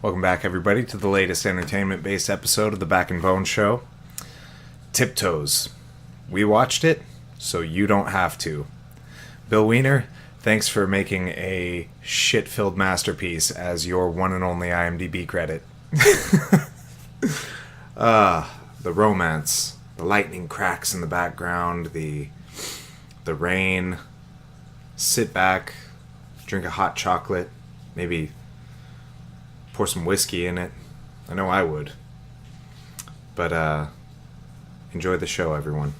Welcome back, everybody, to the latest entertainment-based episode of the Back and Bone Show. Tiptoes. We watched it, so you don't have to. Bill Wiener, thanks for making a shit-filled masterpiece as your one and only IMDB credit. The romance, the lightning cracks in the background, the rain. Sit back, drink a hot chocolate, maybe pour some whiskey in it. I know I would. But enjoy the show, everyone.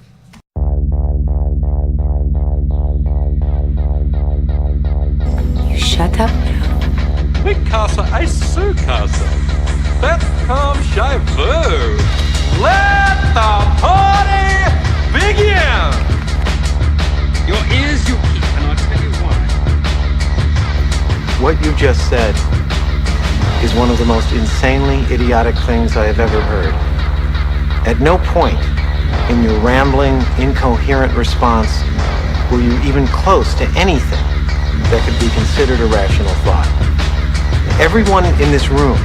You shut up now. Picasso, I sue Casa. Let's come Shivu. Let the party begin. Your ears you keep, and I'll tell you why. What you just said is one of the most insanely idiotic things I have ever heard. At no point in your rambling, incoherent response were you even close to anything that could be considered a rational thought. Everyone in this room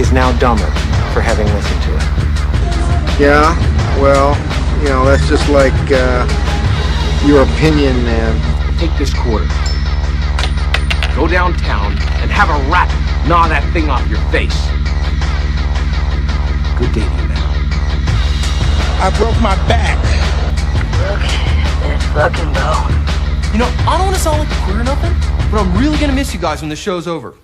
is now dumber for having listened to it. Yeah, well, that's just like your opinion, man. Take this quarter. Go downtown and have a rat gnaw that thing off your face. Good day to you now. I broke my back. Look at that fucking bone. You know, I don't want to sound like a queer or nothing, but I'm really gonna miss you guys when the show's over.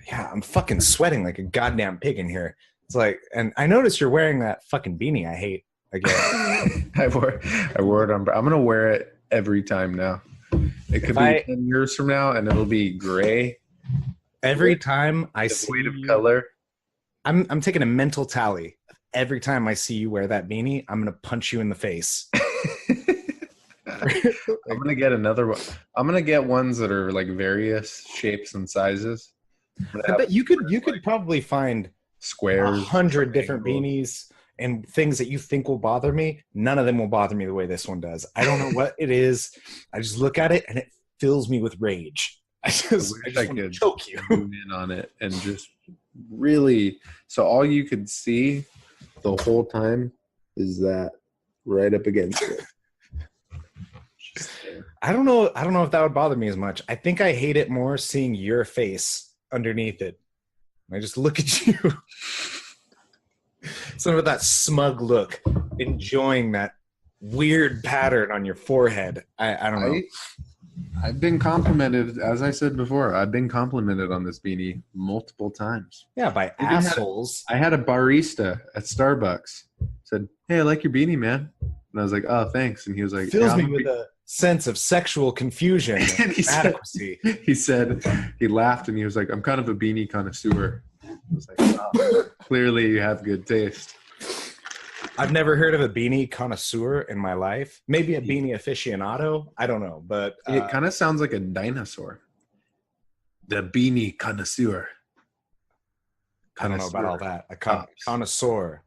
Yeah, I'm fucking sweating like a goddamn pig in here. It's like, and I noticed you're wearing that fucking beanie I hate again. I wore it on. I'm gonna wear it every time now. It could be 10 years from now, and it'll be gray. Every time I The see weight of you, color. I'm taking a mental tally. Every time I see you wear that beanie, I'm gonna punch you in the face. I'm gonna get another one. I'm gonna get ones that are like various shapes and sizes. I bet you could probably find Squares, 100 different triangles. beanies and things that you think will bother me. None of them will bother me the way this one does. I don't know what it is. I just look at it and it fills me with rage. I just want to choke you. Zoom in on it and just really. So all you could see the whole time is that right up against it. I don't know if that would bother me as much. I think I hate it more seeing your face underneath it. I just look at you. Some of that smug look, enjoying that weird pattern on your forehead. I don't know. I've been complimented, as I said before, I've been complimented on this beanie multiple times. Yeah, by assholes. I had a barista at Starbucks said, "Hey, I like your beanie, man." And I was like, "Oh, thanks." And he was like, Fills "Yeah, me with a sense of sexual confusion and inadequacy. He laughed and he was like, "I'm kind of a beanie connoisseur." I was like, "Oh, clearly you have good taste." I've never heard of a beanie connoisseur in my life. Maybe a beanie aficionado. I don't know, but It kind of sounds like a dinosaur. The beanie connoisseur. I don't know about all that. A connoisseur.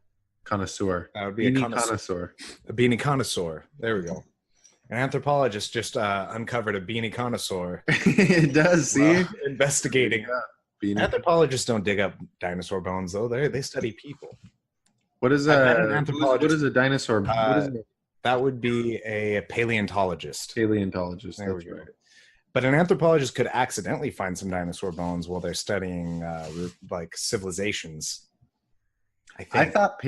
Connoisseur. That would be beanie a connoisseur. A beanie connoisseur. There we go. An anthropologist just uncovered a beanie connoisseur. It does, see? Investigating. Beanie. Anthropologists don't dig up dinosaur bones, though. They study people. What is I've met a an anthropologist. what is a dinosaur? What is it? That would be a paleontologist. Paleontologist. There That's we go. right. But an anthropologist could accidentally find some dinosaur bones while they're studying like civilizations. I thought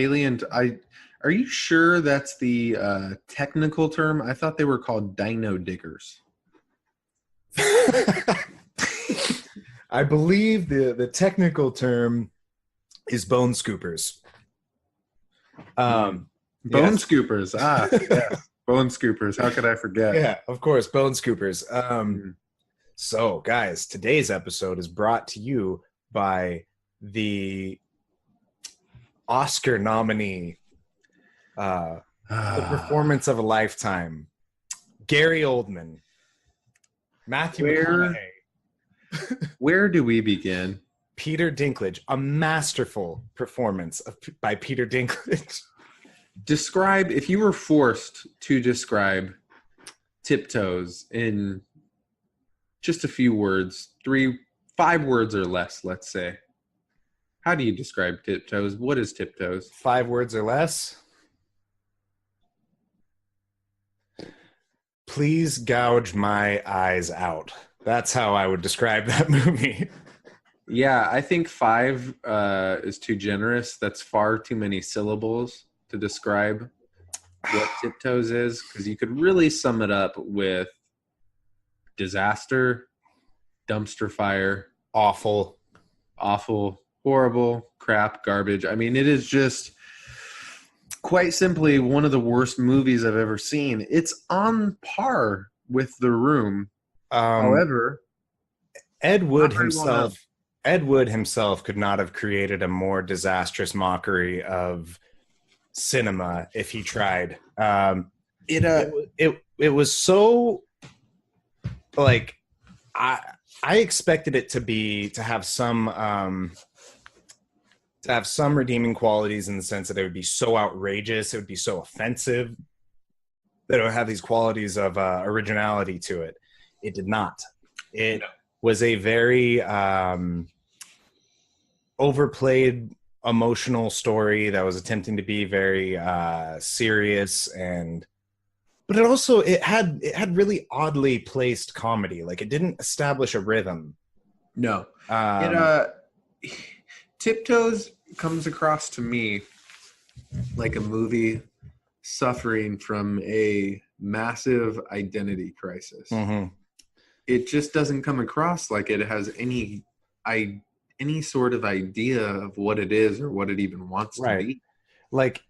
are you sure that's the technical term? I thought they were called dino diggers. I believe the technical term is bone scoopers. Bone Yes. scoopers. Yes. Bone scoopers. How could I forget? Yeah, of course, bone scoopers. So, guys, today's episode is brought to you by the Oscar nominee, the performance of a lifetime, Gary Oldman, Matthew McConaughey. Where do we begin? Peter Dinklage, a masterful performance by Peter Dinklage. Describe, if you were forced to describe Tiptoes in just a few words, three 5 words or less, let's say. How do you describe Tiptoes? What is Tiptoes? 5 words or less. Please gouge my eyes out. That's how I would describe that movie. Yeah, I think 5 is too generous. That's far too many syllables to describe what Tiptoes is, because you could really sum it up with disaster, dumpster fire, Awful. horrible, crap, garbage. I mean, it is just quite simply one of the worst movies I've ever seen. It's on par with The Room. However, Ed Wood himself could not have created a more disastrous mockery of cinema if he tried. It was so like I expected it to have some redeeming qualities in the sense that it would be so outrageous, it would be so offensive, that it would have these qualities of originality to it. It did not. It was a very overplayed emotional story that was attempting to be very serious, but it had really oddly placed comedy. Like, it didn't establish a rhythm. No. Tiptoes comes across to me like a movie suffering from a massive identity crisis. Mm-hmm. It just doesn't come across like it has any sort of idea of what it is or what it even wants to be. Like,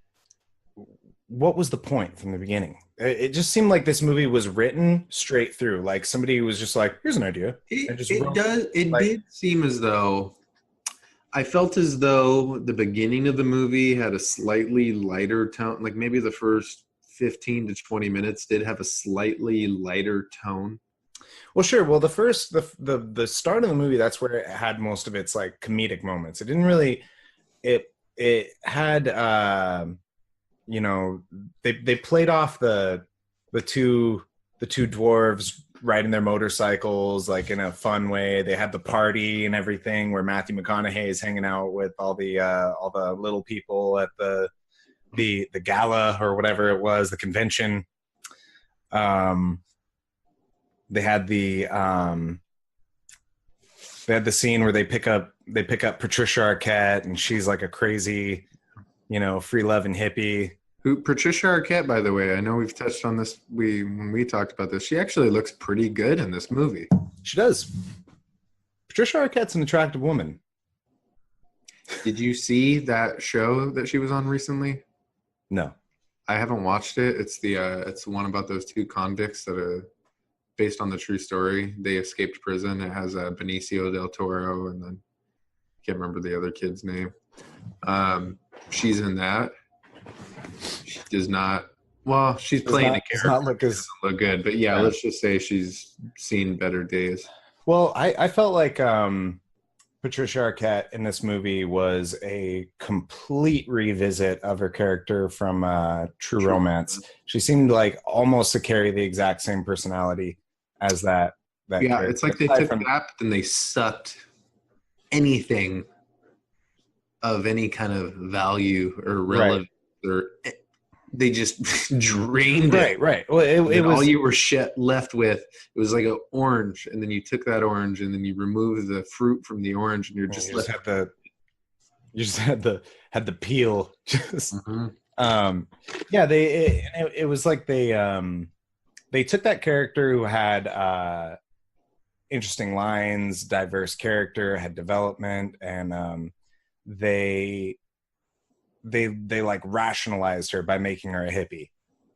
what was the point from the beginning? It just seemed like this movie was written straight through. Like, somebody was just like, here's an idea. It did seem as though, I felt as though the beginning of the movie had a slightly lighter tone. Like, maybe the first 15 to 20 minutes did have a slightly lighter tone. Well, sure. Well, the start of the movie, that's where it had most of its like comedic moments. It didn't really, it had, they played off the two dwarves riding their motorcycles like in a fun way. They had the party and everything where Matthew McConaughey is hanging out with all the little people at the gala or whatever it was, the convention. They had the scene where they pick up Patricia Arquette, and she's like a crazy, free loving hippie. Who, Patricia Arquette, by the way, I know we've touched on this when we talked about this. She actually looks pretty good in this movie. She does. Patricia Arquette's an attractive woman. Did you see that show that she was on recently? No, I haven't watched it. It's one about those 2 convicts that are based on the true story. They escaped prison. It has Benicio del Toro, and then I can't remember the other kid's name. She's in that. She does not. Well, she's playing a character. Doesn't look good, but yeah, let's just say she's seen better days. Well, I felt like Patricia Arquette in this movie was a complete revisit of her character from True Romance. She seemed like almost to carry the exact same personality as that character. It's like they took that, but then they sucked anything of any kind of value or relevance, or they just drained it. Right. Well, it was all you were left with. It was like an orange, and then you took that orange, and then you removed the fruit from the orange, and you're just left. You just had the peel. Just it was like they took that character who had interesting lines, diverse character, had development, and they like rationalized her by making her a hippie.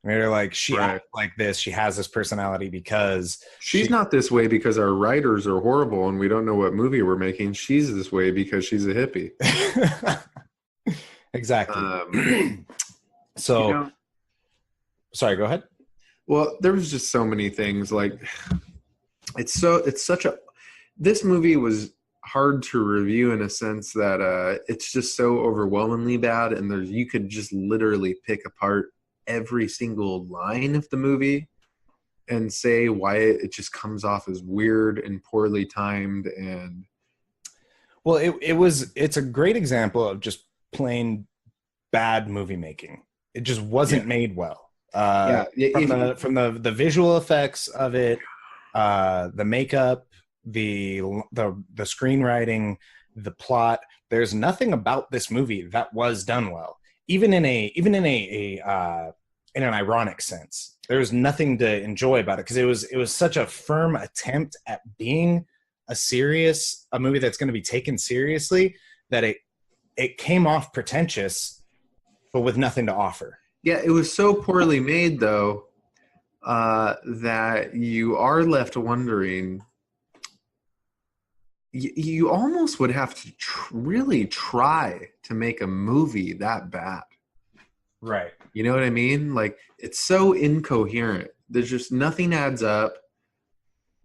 I mean, they're like, she acts like this, she has this personality because she's not this way because our writers are horrible and we don't know what movie we're making. She's this way because she's a hippie. Exactly. Sorry, go ahead. Well, there was just so many things. Like, this movie was hard to review in a sense that it's just so overwhelmingly bad, and you could just literally pick apart every single line of the movie and say why it just comes off as weird and poorly timed and Well, it's a great example of just plain bad movie making. It just wasn't made well. From the visual effects of it, the makeup, the screenwriting, the plot. There's nothing about this movie that was done well, even in an ironic sense. There's nothing to enjoy about it because it was such a firm attempt at being a movie that's going to be taken seriously that it came off pretentious, but with nothing to offer. Yeah, it was so poorly made though that you are left wondering. You almost would have to really try to make a movie that bad. Right. You know what I mean? Like, it's so incoherent. There's just nothing adds up.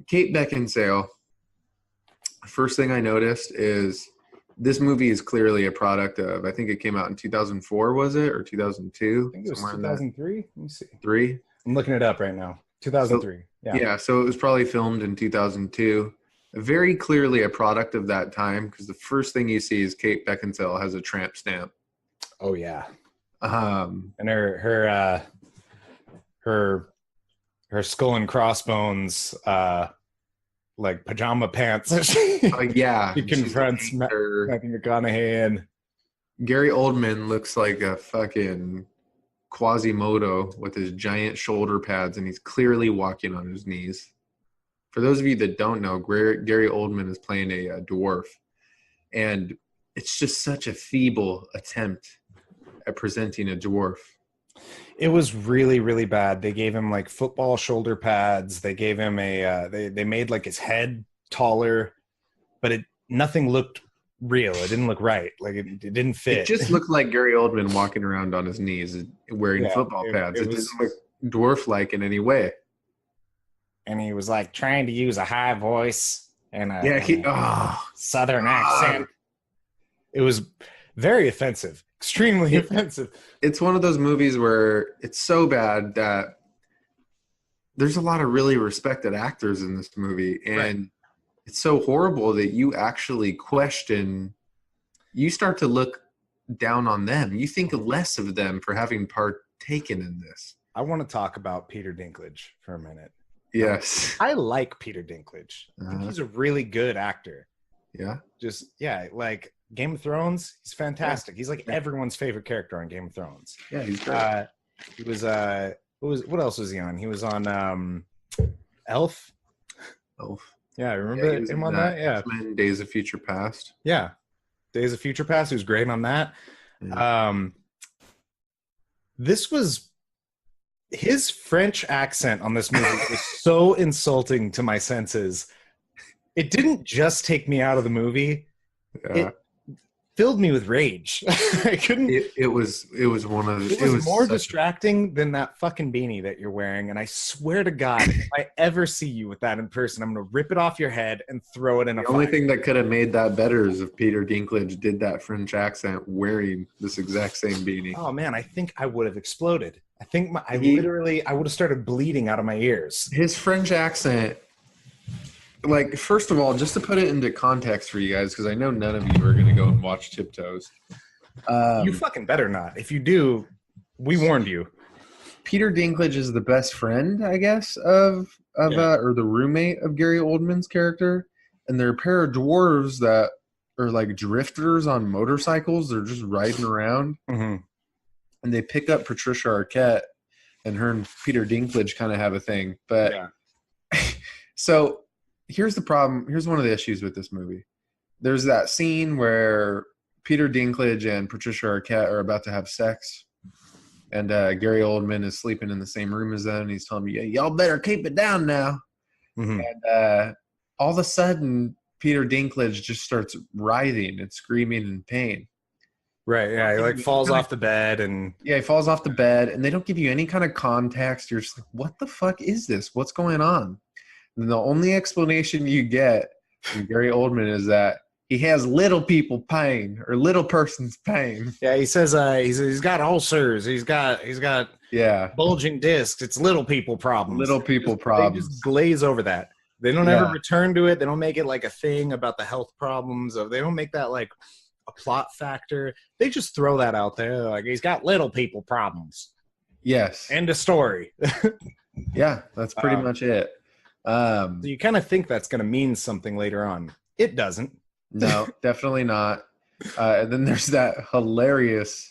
Kate Beckinsale, first thing I noticed is this movie is clearly a product of, I think it came out in 2004, was it? Or 2002? I think it was 2003. Let me see. 3? I'm looking it up right now. 2003. Yeah, so it was probably filmed in 2002. Very clearly a product of that time because the first thing you see is Kate Beckinsale has a tramp stamp. Oh yeah. And her skull and crossbones like pajama pants. Yeah. She confronts Matthew McConaughey, and Gary Oldman looks like a fucking Quasimodo with his giant shoulder pads, and he's clearly walking on his knees. For those of you that don't know, Gary Oldman is playing a dwarf, and it's just such a feeble attempt at presenting a dwarf. It was really, really bad. They gave him like football shoulder pads. They gave him they made like his head taller, but nothing looked real. It didn't look right. Like it didn't fit. It just looked like Gary Oldman walking around on his knees wearing football pads. It didn't look dwarf-like in any way. And he was like trying to use a high voice and a southern accent. It was very offensive, extremely offensive. It's one of those movies where it's so bad that there's a lot of really respected actors in this movie, and it's so horrible that you actually question. You start to look down on them. You think less of them for having partaken in this. I want to talk about Peter Dinklage for a minute. Yes. I like Peter Dinklage. I think he's a really good actor. Yeah. Like Game of Thrones, he's fantastic. He's like everyone's favorite character on Game of Thrones. Yeah, he's great. He was what else was he on? He was on Elf. Yeah, I remember him on that. Yeah. X-Men, Days of Future Past. Yeah. Days of Future Past, he was great on that. Yeah. This was his French accent on this movie was so insulting to my senses. It didn't just take me out of the movie. Yeah. It filled me with rage. I couldn't. It was one of. It was more distracting than that fucking beanie that you're wearing. And I swear to God, if I ever see you with that in person, I'm gonna rip it off your head and throw it in a fire. The only thing that could have made that better is if Peter Dinklage did that French accent wearing this exact same beanie. Oh man, I think I would have exploded. I think I would have started bleeding out of my ears. His French accent. Like, first of all, just to put it into context for you guys, because I know none of you are going to go and watch Tiptoes. You fucking better not. If you do, we warned you. Peter Dinklage is the best friend, I guess, or the roommate of Gary Oldman's character. And they're a pair of dwarves that are like drifters on motorcycles. They're just riding around. Mm-hmm. And they pick up Patricia Arquette, and her and Peter Dinklage kind of have a thing. But so... Here's the problem. Here's one of the issues with this movie. There's that scene where Peter Dinklage and Patricia Arquette are about to have sex, and Gary Oldman is sleeping in the same room as them, and he's telling me, y'all better keep it down now. Mm-hmm. And all of a sudden, Peter Dinklage just starts writhing and screaming in pain. Right, yeah, he like falls off the bed. Yeah, he falls off the bed, and they don't give you any kind of context. You're just like, what the fuck is this? What's going on? And the only explanation you get from Gary Oldman is that he has little people pain or little person's pain. Yeah, he says he's got ulcers. He's got bulging discs. It's little people problems. Little people problems. They just glaze over that. They don't ever return to it. They don't make it like a thing about the health problems of. They don't make that like a plot factor. They just throw that out there. Like he's got little people problems. Yes. End of story. Yeah, that's pretty much it. So you kind of think that's going to mean something later on. It doesn't. No, definitely not. And then there's that hilarious,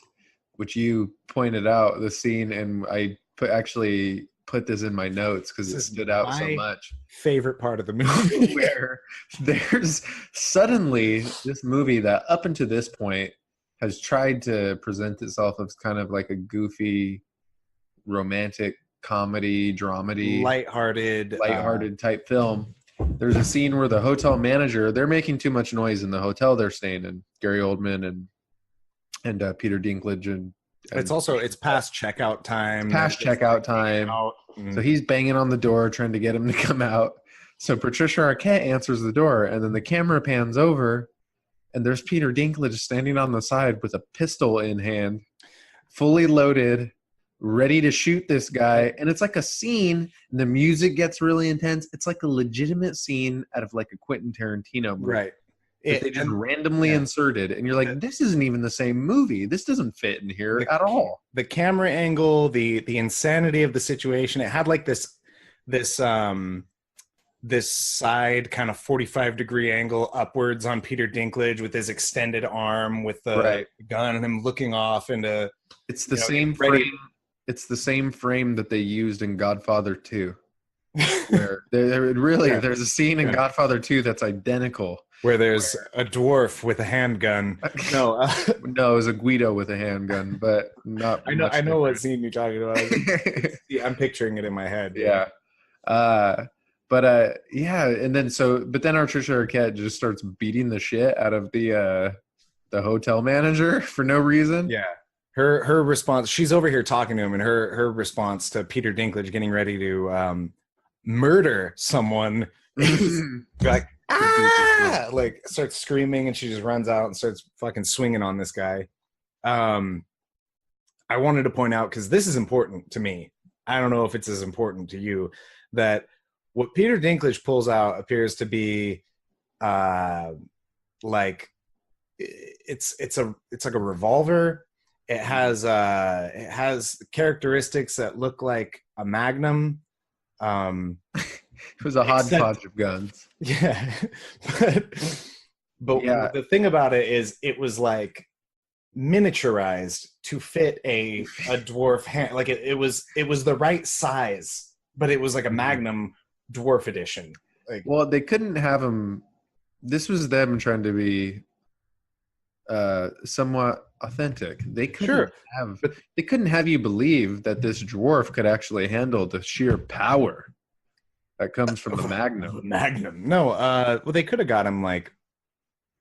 which you pointed out, the scene, and I actually put this in my notes because it stood out so much. Favorite part of the movie. Where there's suddenly this movie that up until this point has tried to present itself as kind of like a goofy romantic comedy, dramedy, lighthearted type film. There's a scene where the hotel manager, they're making too much noise in the hotel they're staying in. Gary Oldman and Peter Dinklage and it's past checkout time. So he's banging on the door trying to get him to come out. So Patricia Arquette answers the door, and then the camera pans over, and there's Peter Dinklage standing on the side with a pistol in hand, fully loaded, ready to shoot this guy. And it's like a scene, and the music gets really intense. It's like a legitimate scene out of like a Quentin Tarantino movie. Right. They just randomly inserted, and you're like, this isn't even the same movie. This doesn't fit in here at all. The camera angle, the insanity of the situation. It had like this side kind of 45-degree angle upwards on Peter Dinklage with his extended arm with the gun and him looking off into. It's the same frame. It's the same frame that they used in Godfather 2. Where there's a scene in Godfather 2 that's identical. Where there's a dwarf with a handgun. No, it was a Guido with a handgun, but not. I know what scene you're talking about. I'm picturing it in my head. Yeah. And then Patricia Arquette just starts beating the shit out of the hotel manager for no reason. Yeah. Her response, she's over here talking to him, and her response to Peter Dinklage getting ready to murder someone is like, like starts screaming, and she just runs out and starts fucking swinging on this guy. I wanted to point out, because this is important to me, I don't know if it's as important to you, that what Peter Dinklage pulls out appears to be like it's like a revolver. It has characteristics that look like a Magnum. It was a hodgepodge of guns. Yeah. But the thing about it is it was like miniaturized to fit a dwarf hand. Like it was the right size, but it was like a Magnum dwarf edition. Like, well, they couldn't have him. This was them trying to be somewhat authentic. They couldn't they couldn't have you believe that this dwarf could actually handle the sheer power that comes from the Magnum. Magnum. No, well, they could have got him like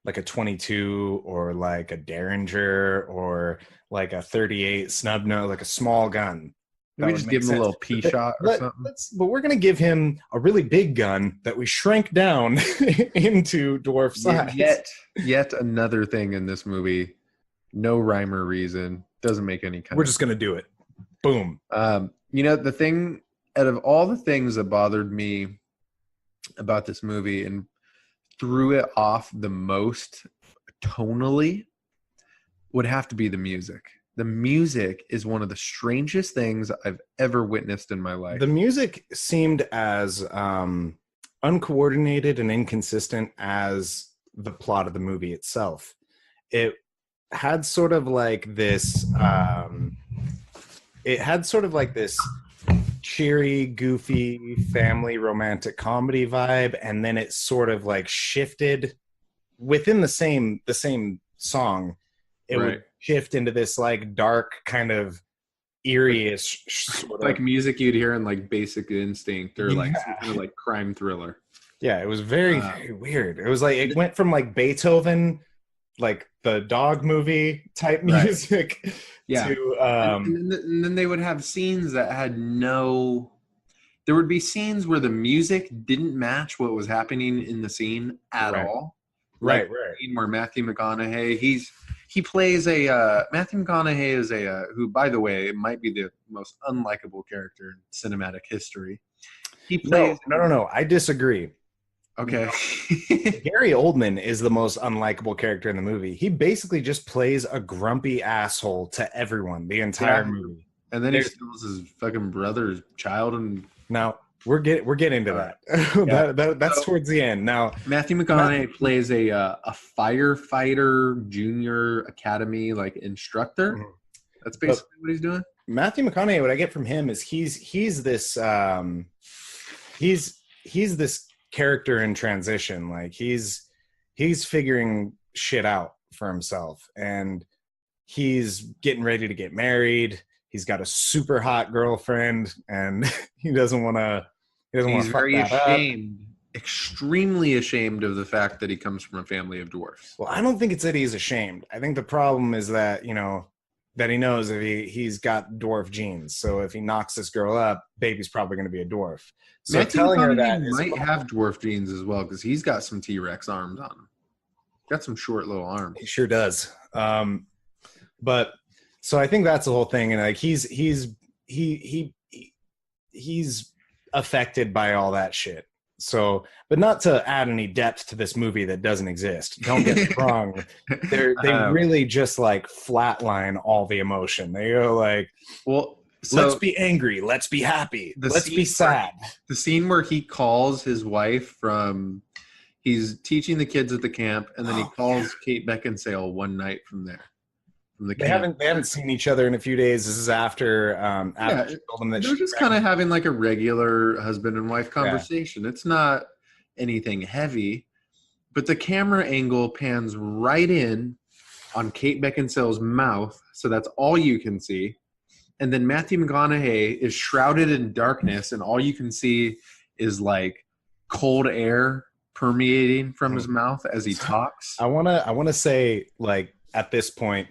a 22 or like a Derringer or like a 38 snub nose, like a small gun. Maybe just give him a little pea shot or something. But we're gonna give him a really big gun that we shrank down into dwarf size. Yet another thing in this movie. No rhyme or reason. Doesn't make any kind. We're just gonna do it. Boom. The thing, out of all the things that bothered me about this movie and threw it off the most tonally would have to be the music. The music is one of the strangest things I've ever witnessed in my life. The music seemed as uncoordinated and inconsistent as the plot of the movie itself. It had sort of like this cheery, goofy, family romantic comedy vibe, and then it sort of like shifted within the same song. It would shift into this like dark kind of eerie-ish sort of like music you'd hear in like Basic Instinct or like some kind of like crime thriller. Yeah, it was very, very weird. It was like it went from like Beethoven, like the dog movie type music, to and then they would have scenes that had no. There would be scenes where the music didn't match what was happening in the scene at all. Right. Where Matthew McConaughey, Matthew McConaughey is who, by the way, might be the most unlikable character in cinematic history. He plays. No. I disagree. Okay. Gary Oldman is the most unlikable character in the movie. He basically just plays a grumpy asshole to everyone the entire movie. And then he steals his fucking brother's child. And now we're getting to that. That's towards the end. Now Matthew McConaughey plays a firefighter junior academy like instructor. Mm-hmm. That's basically what he's doing. Matthew McConaughey, what I get from him is he's this character in transition. Like he's figuring shit out for himself, and he's getting ready to get married. He's got a super hot girlfriend, and he doesn't want to. He's very ashamed, extremely ashamed of the fact that he comes from a family of dwarfs. Well, I don't think it's that he's ashamed. I think the problem is that that he knows if he's got dwarf genes. So if he knocks this girl up, baby's probably going to be a dwarf. So telling her that might have dwarf genes as well, because he's got some T-Rex arms on him. Got some short little arms. He sure does. But so I think that's the whole thing, and like he's affected by all that shit. So, but not to add any depth to this movie that doesn't exist. Don't get me wrong. They really just like flatline all the emotion. They go like, well, let's be angry. Let's be happy. Let's be sad. The scene where he calls his wife he's teaching the kids at the camp, and then he calls Kate Beckinsale one night from there. From the camp. They haven't seen each other in a few days. This is after she told them that they're just kind of having like a regular husband and wife conversation. Yeah. It's not anything heavy, but the camera angle pans right in on Kate Beckinsale's mouth, so that's all you can see. And then Matthew McConaughey is shrouded in darkness, and all you can see is like cold air permeating from his mouth as he talks. I wanna say, like, at this point,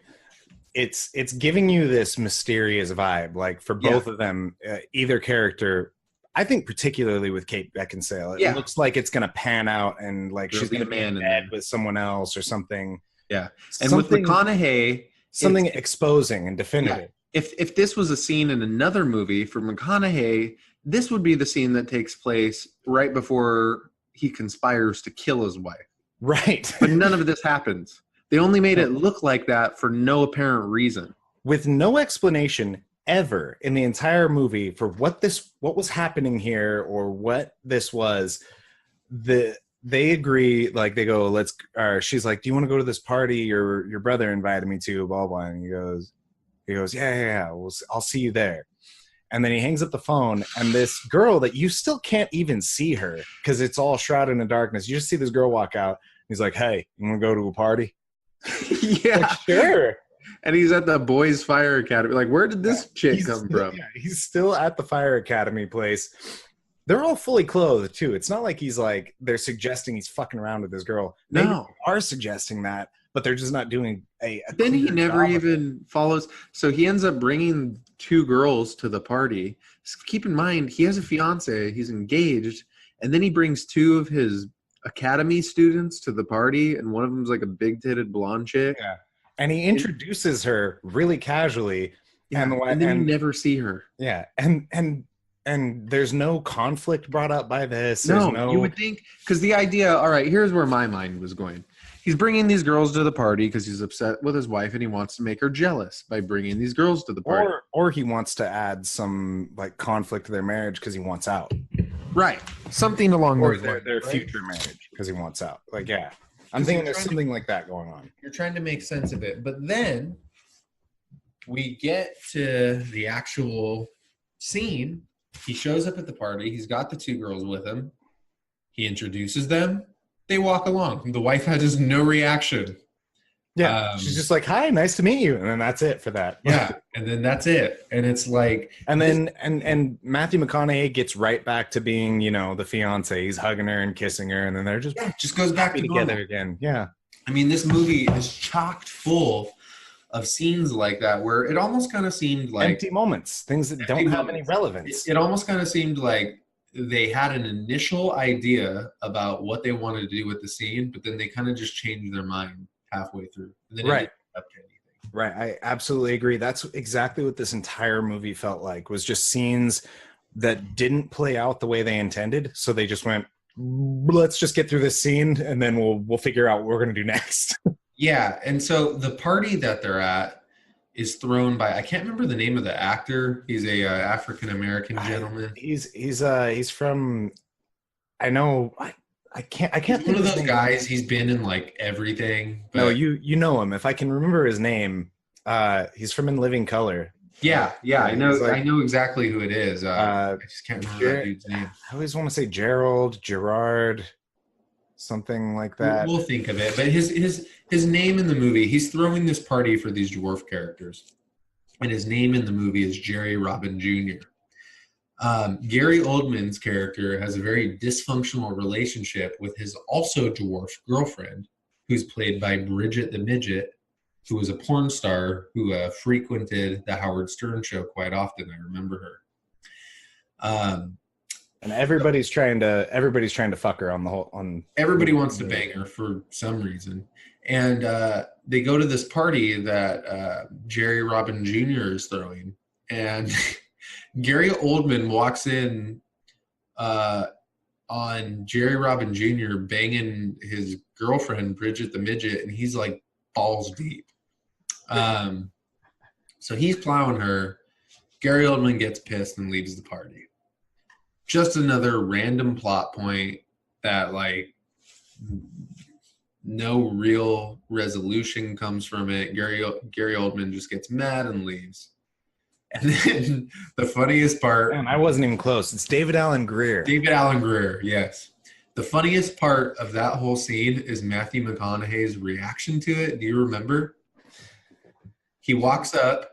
it's giving you this mysterious vibe, like for both of them, either character. I think particularly with Kate Beckinsale, it looks like it's gonna pan out and like she's gonna be in bed with someone else or something. Yeah, and with McConaughey, something exposing and definitive. Yeah. If this was a scene in another movie for McConaughey, this would be the scene that takes place right before he conspires to kill his wife. Right. But none of this happens. They only made it look like that for no apparent reason. With no explanation ever in the entire movie for what was happening here or what this was. They agree, like they go, she's like, do you want to go to this party your brother invited me to, blah, blah. And he goes, yeah. I'll see you there. And then he hangs up the phone, and this girl that you still can't even see her because it's all shrouded in darkness. You just see this girl walk out. He's like, hey, you want to go to a party? Yeah, like, sure. And he's at the Boys Fire Academy. Like, where did this chick come from? Yeah, he's still at the Fire Academy place. They're all fully clothed, too. It's not like they're suggesting he's fucking around with this girl. Maybe they are suggesting that, but they're just not doing a then he never even follows. So he ends up bringing two girls to the party. Keep in mind, he has a fiance. He's engaged. And then he brings two of his academy students to the party, and one of them's like a big-titted blonde chick. Yeah. And he introduces her really casually. Yeah, and then you never see her. Yeah. And there's no conflict brought up by this. No, you would think, because the idea, all right, here's where my mind was going. He's bringing these girls to the party because he's upset with his wife and he wants to make her jealous by bringing these girls to the party. Or he wants to add some like conflict to their marriage because he wants out. Right. Something along those lines. Or their future marriage because he wants out. Like, yeah. I'm thinking there's something like that going on. You're trying to make sense of it. But then we get to the actual scene. He shows up at the party. He's got the two girls with him. He introduces them. They walk along. The wife has no reaction. Yeah. She's just like, hi, nice to meet you. And then that's it for that. Yeah. And then that's it. And it's like. And then and Matthew McConaughey gets right back to being, the fiance. He's hugging her and kissing her. And then they're just goes back together again. Yeah. I mean, this movie is chocked full of scenes like that where it almost kind of seemed like. Empty moments. Things that don't have any relevance. It almost kind of seemed like they had an initial idea about what they wanted to do with the scene, but then they kind of just changed their mind halfway through. And then right. Right. I absolutely agree. That's exactly what this entire movie felt like, was just scenes that didn't play out the way they intended. So they just went, let's just get through this scene and then we'll figure out what we're going to do next. Yeah, and so the party that they're at is thrown by, I can't remember the name of the actor. He's a African American gentleman. He's from, I know, I can't He's think one of his those name. guys. He's been in like everything. But No, you know him. If I can remember his name, he's from In Living Color. yeah, I know. He's like- I know exactly who it is. I just can't remember that dude's name. I always want to say Gerard, something like that. We'll think of it. But his name in the movie, he's throwing this party for these dwarf characters, and his name in the movie is Jerry Robin Jr. Gary Oldman's character has a very dysfunctional relationship with his also dwarf girlfriend, who's played by Bridget the Midget, who was a porn star who frequented the Howard Stern show quite often. I remember her. And everybody's trying to fuck her on Everybody wants to bang her for some reason. And they go to this party that Jerry Robin Jr. is throwing. And Gary Oldman walks in on Jerry Robin Jr. banging his girlfriend, Bridget the Midget, and he's like balls deep. So he's plowing her. Gary Oldman gets pissed and leaves the party. Just another random plot point that like no real resolution comes from it. Gary Oldman just gets mad and leaves. And then the funniest part... Man, I wasn't even close. It's David Alan Grier. David Alan Grier, yes. The funniest part of that whole scene is Matthew McConaughey's reaction to it. Do you remember? He walks up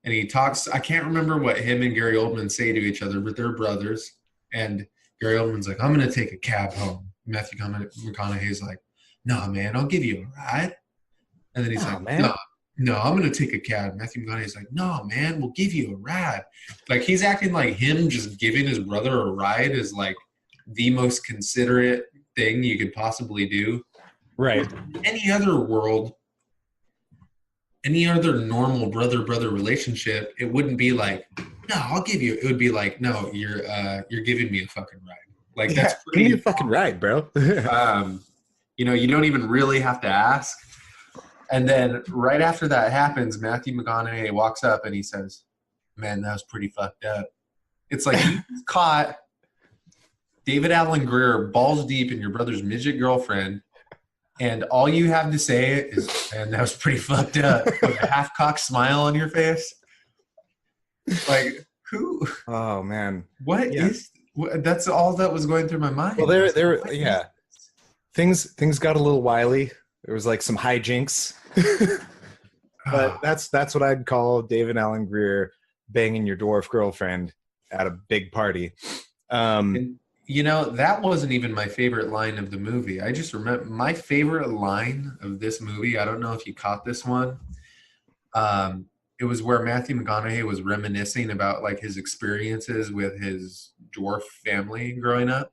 and he talks... I can't remember what him and Gary Oldman say to each other, but they're brothers. And Gary Oldman's like, I'm going to take a cab home. Matthew McConaughey's like, no, man, I'll give you a ride. And then he's like, man. No, I'm going to take a cab. Matthew McConaughey's like, no, man, we'll give you a ride. Like, he's acting like him just giving his brother a ride is, like, the most considerate thing you could possibly do. Right. Any other world, any other normal brother-brother relationship, it wouldn't be like, no, I'll give you. It would be like, no, you're giving me a fucking ride. Like, that's pretty. Give me a fucking ride, bro. You know, you don't even really have to ask. And then right after that happens, Matthew McConaughey walks up and he says, man, that was pretty fucked up. It's like you caught David Alan Grier balls deep in your brother's midget girlfriend, and all you have to say is, man, that was pretty fucked up, with a half-cocked smile on your face. Like, who? Oh, man. What is... That's all that was going through my mind. Well, yeah. Things got a little wily. There was like some hijinks. But that's what I'd call David Alan Grier banging your dwarf girlfriend at a big party. And, you know, that wasn't even my favorite line of the movie. I just remember my favorite line of this movie. I don't know if you caught this one. It was where Matthew McConaughey was reminiscing about like his experiences with his dwarf family growing up.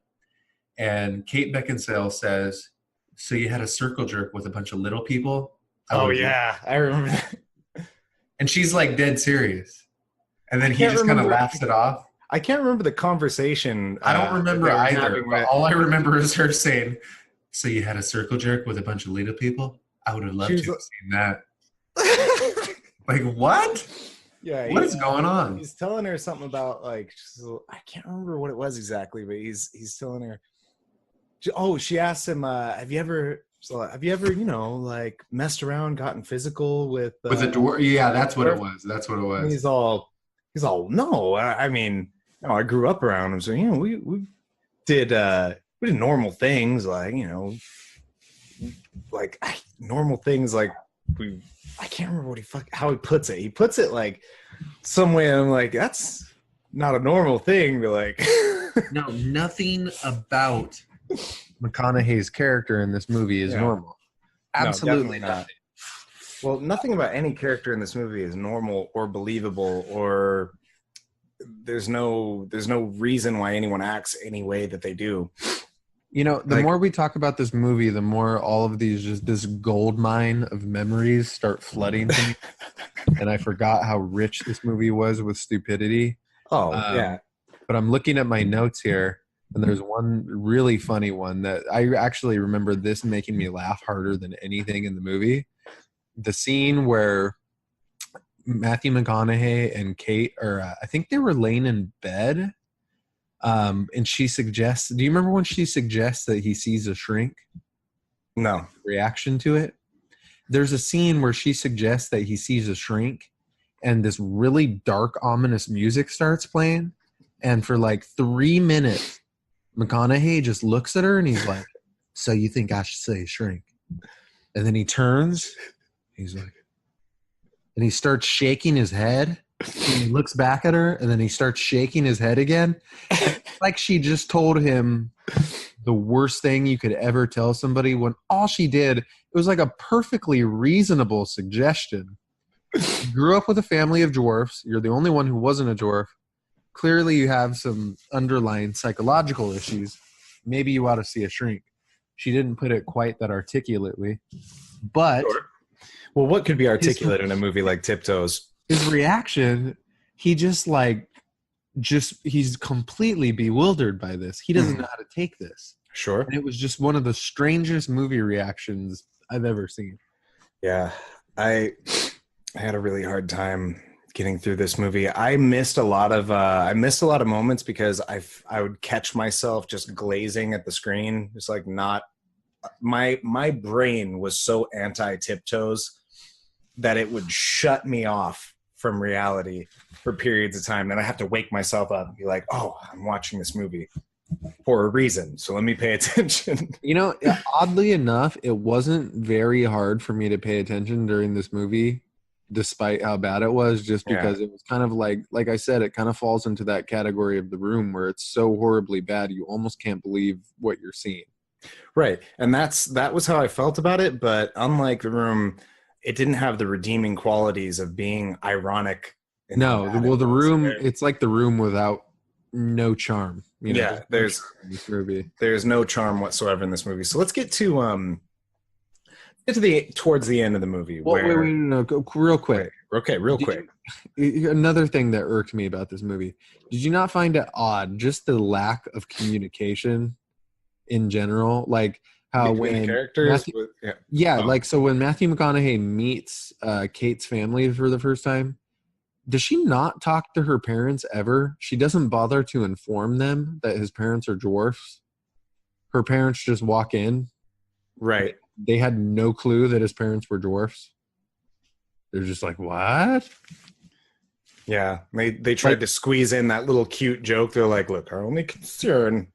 And Kate Beckinsale says, so you had a circle jerk with a bunch of little people? Oh, yeah. I remember that. And she's like dead serious. And then he just kind of laughs it off. I can't remember the conversation. I don't remember either. All I remember is her saying, so you had a circle jerk with a bunch of little people? I would have loved to have seen that. Like, what? Yeah. What is going on? He's telling her something about, like, I can't remember what it was exactly, but he's telling her. Oh, she asked him, have you ever, you know, like, messed around, gotten physical with a dwarf? Yeah, that's what it was. That's what it was. And he's all, no, I mean, you know, I grew up around him, so, you know, we did normal things, like, you know, like normal things, like I can't remember how he puts it. He puts it like some way. I'm like, that's not a normal thing to like. No, nothing about McConaughey's character in this movie is normal. Absolutely no, nothing. Well, nothing about any character in this movie is normal or believable, or there's no reason why anyone acts any way that they do. You know, the more we talk about this movie, the more all of these, just this gold mine of memories start flooding to me. And I forgot how rich this movie was with stupidity. Oh, yeah. but I'm looking at my notes here, and there's one really funny one that I actually remember this making me laugh harder than anything in the movie. The scene where Matthew McConaughey and Kate I think they were laying in bed, and she suggests, do you remember when she suggests that he sees a shrink? No. Reaction to it? There's a scene where she suggests that he sees a shrink, and this really dark, ominous music starts playing, and for like 3 minutes, McConaughey just looks at her and he's like, so you think I should say shrink? And then he turns, he's like, and he starts shaking his head. And he looks back at her, and then he starts shaking his head again. Like she just told him the worst thing you could ever tell somebody, when all she did, it was like a perfectly reasonable suggestion. You grew up with a family of dwarfs. You're the only one who wasn't a dwarf. Clearly you have some underlying psychological issues. Maybe you ought to see a shrink. She didn't put it quite that articulately, but Sure. Well, what could be articulate in a movie like Tiptoes? His reaction, he's completely bewildered by this. He doesn't know how to take this. Sure. And it was just one of the strangest movie reactions I've ever seen. Yeah. I had a really hard time getting through this movie. I missed a lot of moments because I would catch myself just glazing at the screen. It's like not my brain was so anti-Tiptoes that it would shut me off from reality for periods of time. Then I have to wake myself up and be like, oh, I'm watching this movie for a reason, so let me pay attention. You know, oddly enough, it wasn't very hard for me to pay attention during this movie, despite how bad it was, just because it was kind of like I said, it kind of falls into that category of The Room where it's so horribly bad you almost can't believe what you're seeing. Right. And that was how I felt about it, but unlike The Room, it didn't have the redeeming qualities of being ironic. No, well, The Room, it's like The Room without no charm. You know, there's this movie. There's no charm whatsoever in this movie. So let's get to towards the end of the movie. Well, wait, no, go real quick. Okay, real quick. Another thing that irked me about this movie. Did you not find it odd, just the lack of communication in general? Like how when characters so when Matthew McConaughey meets Kate's family for the first time, does she not talk to her parents ever? She doesn't bother to inform them that his parents are dwarfs. Her parents just walk in. Right. They had no clue that his parents were dwarfs. They're just like, what? Yeah. They tried to squeeze in that little cute joke. They're like, look, our only concern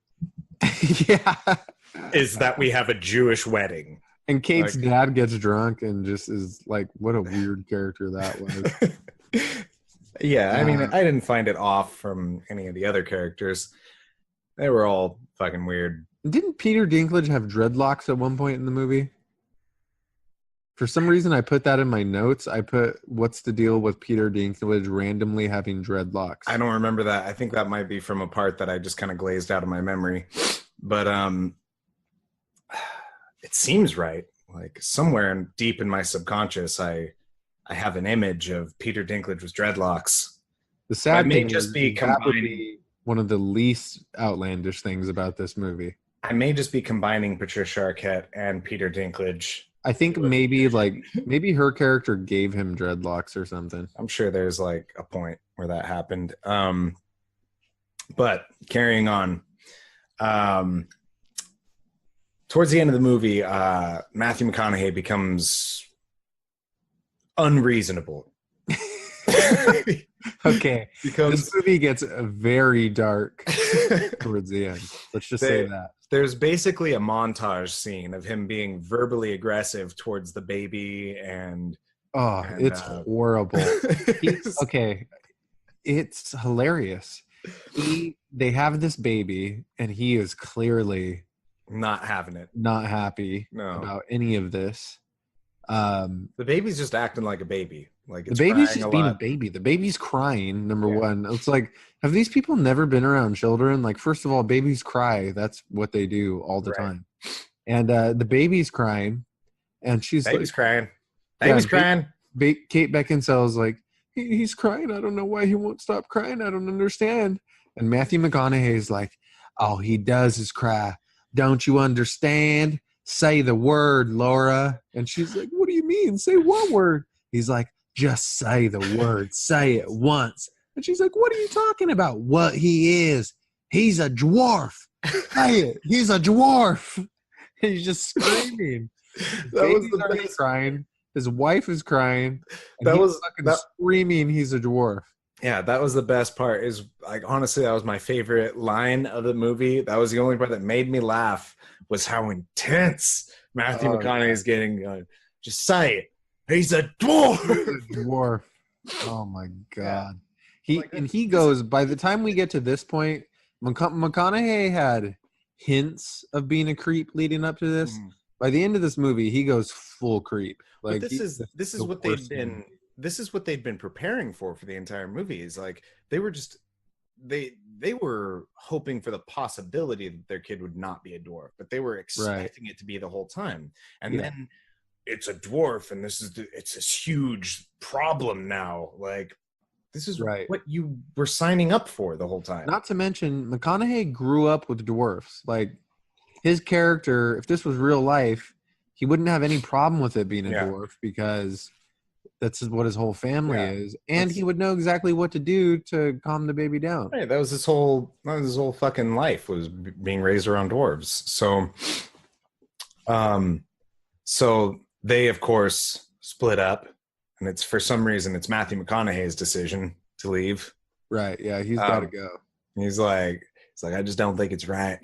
is that we have a Jewish wedding. And Kate's dad gets drunk and just is like, what a weird character that was. Yeah, I mean, I didn't find it off from any of the other characters. They were all fucking weird. Didn't Peter Dinklage have dreadlocks at one point in the movie? For some reason, I put that in my notes. I put, what's the deal with Peter Dinklage randomly having dreadlocks? I don't remember that. I think that might be from a part that I just kind of glazed out of my memory. But it seems right. Like somewhere deep in my subconscious, I have an image of Peter Dinklage with dreadlocks. The sad may thing just is be that would be one of the least outlandish things about this movie. I may just be combining Patricia Arquette and Peter Dinklage. I think maybe her character gave him dreadlocks or something. I'm sure there's like a point where that happened. But carrying on. Towards the end of the movie, Matthew McConaughey becomes unreasonable. Okay. This movie gets very dark towards the end. Let's just say that. There's basically a montage scene of him being verbally aggressive towards the baby and it's horrible. Okay. It's hilarious. They have this baby and he is clearly not having it. Not happy about any of this. The baby's just acting like a baby. Like the baby's just being a baby. The baby's crying. Number one, it's like, have these people never been around children? Like, first of all, babies cry. That's what they do all the time. And the baby's crying, and she's crying. Baby's crying. Kate Beckinsale's like, he's crying. I don't know why he won't stop crying. I don't understand. And Matthew McConaughey's like, all he does is cry. Don't you understand? Say the word, Laura. And she's like, what do you mean? Say what word? He's like, just say the word. Say it once. And she's like, what are you talking about? What he is. He's a dwarf. Say it. He's a dwarf. And he's just screaming. That was the best. Crying. His wife is crying. And That he's was fucking screaming he's a dwarf. Yeah, that was the best part. Is like, honestly, that was my favorite line of the movie. That was the only part that made me laugh, was how intense Matthew McConaughey's getting. Just say it. He's a dwarf. He's a dwarf. Oh my god. He goes, by the time we get to this point, McConaughey had hints of being a creep leading up to this. By the end of this movie, he goes full creep. Like, but this is what they'd been preparing for the entire movie. Is like they were just they were hoping for the possibility that their kid would not be a dwarf, but they were expecting it to be the whole time. And then it's a dwarf, and it's this huge problem now. Like, this is what you were signing up for the whole time. Not to mention, McConaughey grew up with dwarfs. Like, his character, if this was real life, he wouldn't have any problem with it being a dwarf, because that's what his whole family is, and he would know exactly what to do to calm the baby down. Right, that was his whole fucking life, was being raised around dwarves. So they of course split up, and it's, for some reason, it's Matthew McConaughey's decision to leave. Right? Yeah, he's got to go. He's like, I just don't think it's right.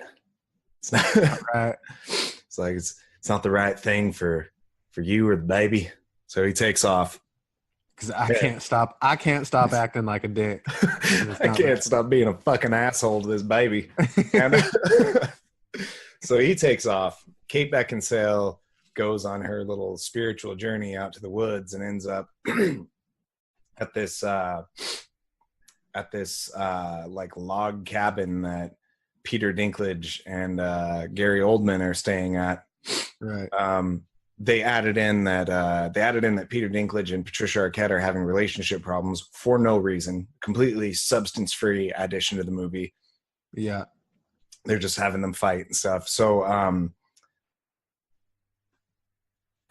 It's not right. It's like it's not the right thing for you or the baby. So he takes off. Because I can't stop acting like a dick. I can't stop being a fucking asshole to this baby. And so he takes off. Kate Beckinsale goes on her little spiritual journey out to the woods and ends up at this like log cabin that Peter Dinklage and Gary Oldman are staying at. Right. They added in that Peter Dinklage and Patricia Arquette are having relationship problems for no reason. Completely substance-free addition to the movie. Yeah. They're just having them fight and stuff. So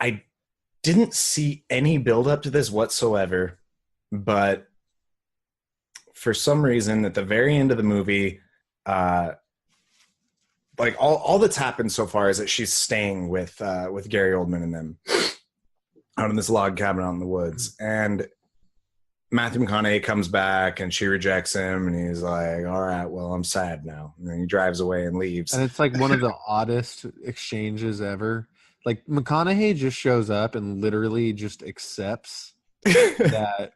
I didn't see any build up to this whatsoever, but for some reason at the very end of the movie, like all that's happened so far is that she's staying with Gary Oldman and them out in this log cabin out in the woods. And Matthew McConaughey comes back and she rejects him, and he's like, all right, well, I'm sad now. And then he drives away and leaves. And it's like one of the oddest exchanges ever. Like, McConaughey just shows up and literally just accepts that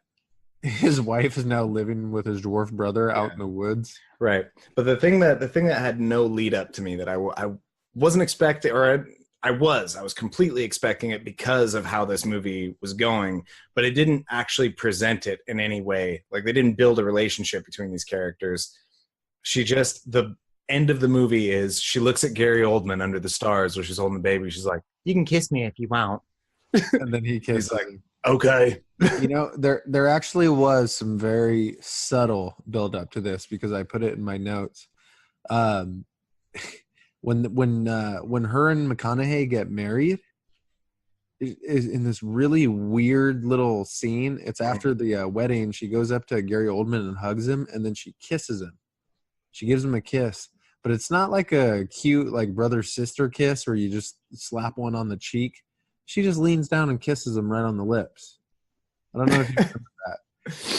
his wife is now living with his dwarf brother out in the woods. Right. But the thing that had no lead up to me, that I wasn't expecting, or I was completely expecting it because of how this movie was going, but it didn't actually present it in any way. Like, they didn't build a relationship between these characters. The end of the movie is she looks at Gary Oldman under the stars where she's holding the baby. She's like, you can kiss me if you want. And then he kisses. He's like, okay. You know, there actually was some very subtle build up to this, because I put it in my notes. When her and McConaughey get married, is in this really weird little scene. It's after the wedding. She goes up to Gary Oldman and hugs him, and then she kisses him. She gives him a kiss, but it's not like a cute like brother sister kiss where you just slap one on the cheek. She just leans down and kisses him right on the lips. I don't know if you remember that.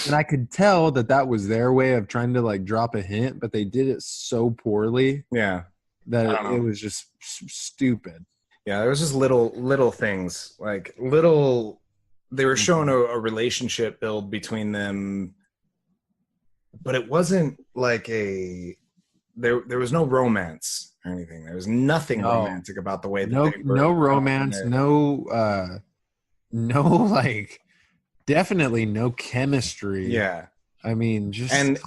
And I could tell that was their way of trying to like drop a hint, but they did it so poorly. Yeah. That it was just stupid. Yeah, there was just little things. Like they were showing a relationship build between them, but it wasn't like there was no romance or anything. There was nothing romantic about the way that they were. No romance, no like, definitely no chemistry. Yeah. I mean, just and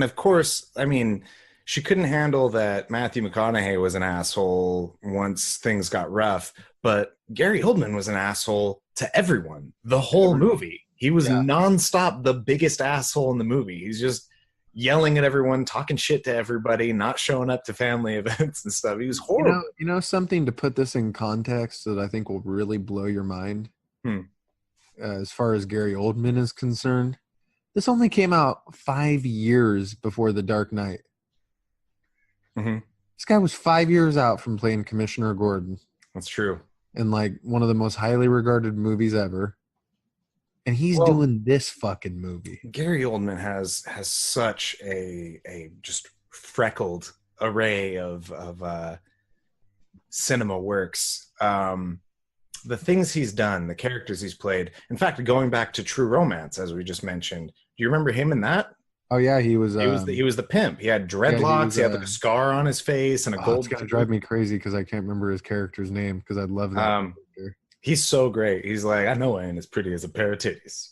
of course, I mean, she couldn't handle that Matthew McConaughey was an asshole once things got rough, but Gary Oldman was an asshole to everyone the whole movie. He was nonstop the biggest asshole in the movie. yelling at everyone, talking shit to everybody, not showing up to family events and stuff. He was horrible. You know something to put this in context that I think will really blow your mind. As far as Gary Oldman is concerned, this only came out 5 years before The Dark Knight. This guy was 5 years out from playing Commissioner Gordon. That's true. In like one of the most highly regarded movies ever. And he's doing this fucking movie. Gary Oldman has such a just freckled array of cinema works. The things he's done, the characters he's played. In fact, going back to True Romance, as we just mentioned, do you remember him in that? Oh yeah, he was the pimp. He had dreadlocks. He had like a scar on his face and a gold. It's gonna drive me crazy because I can't remember his character's name because I love that. He's so great. He's like, I know I ain't as pretty as a pair of titties.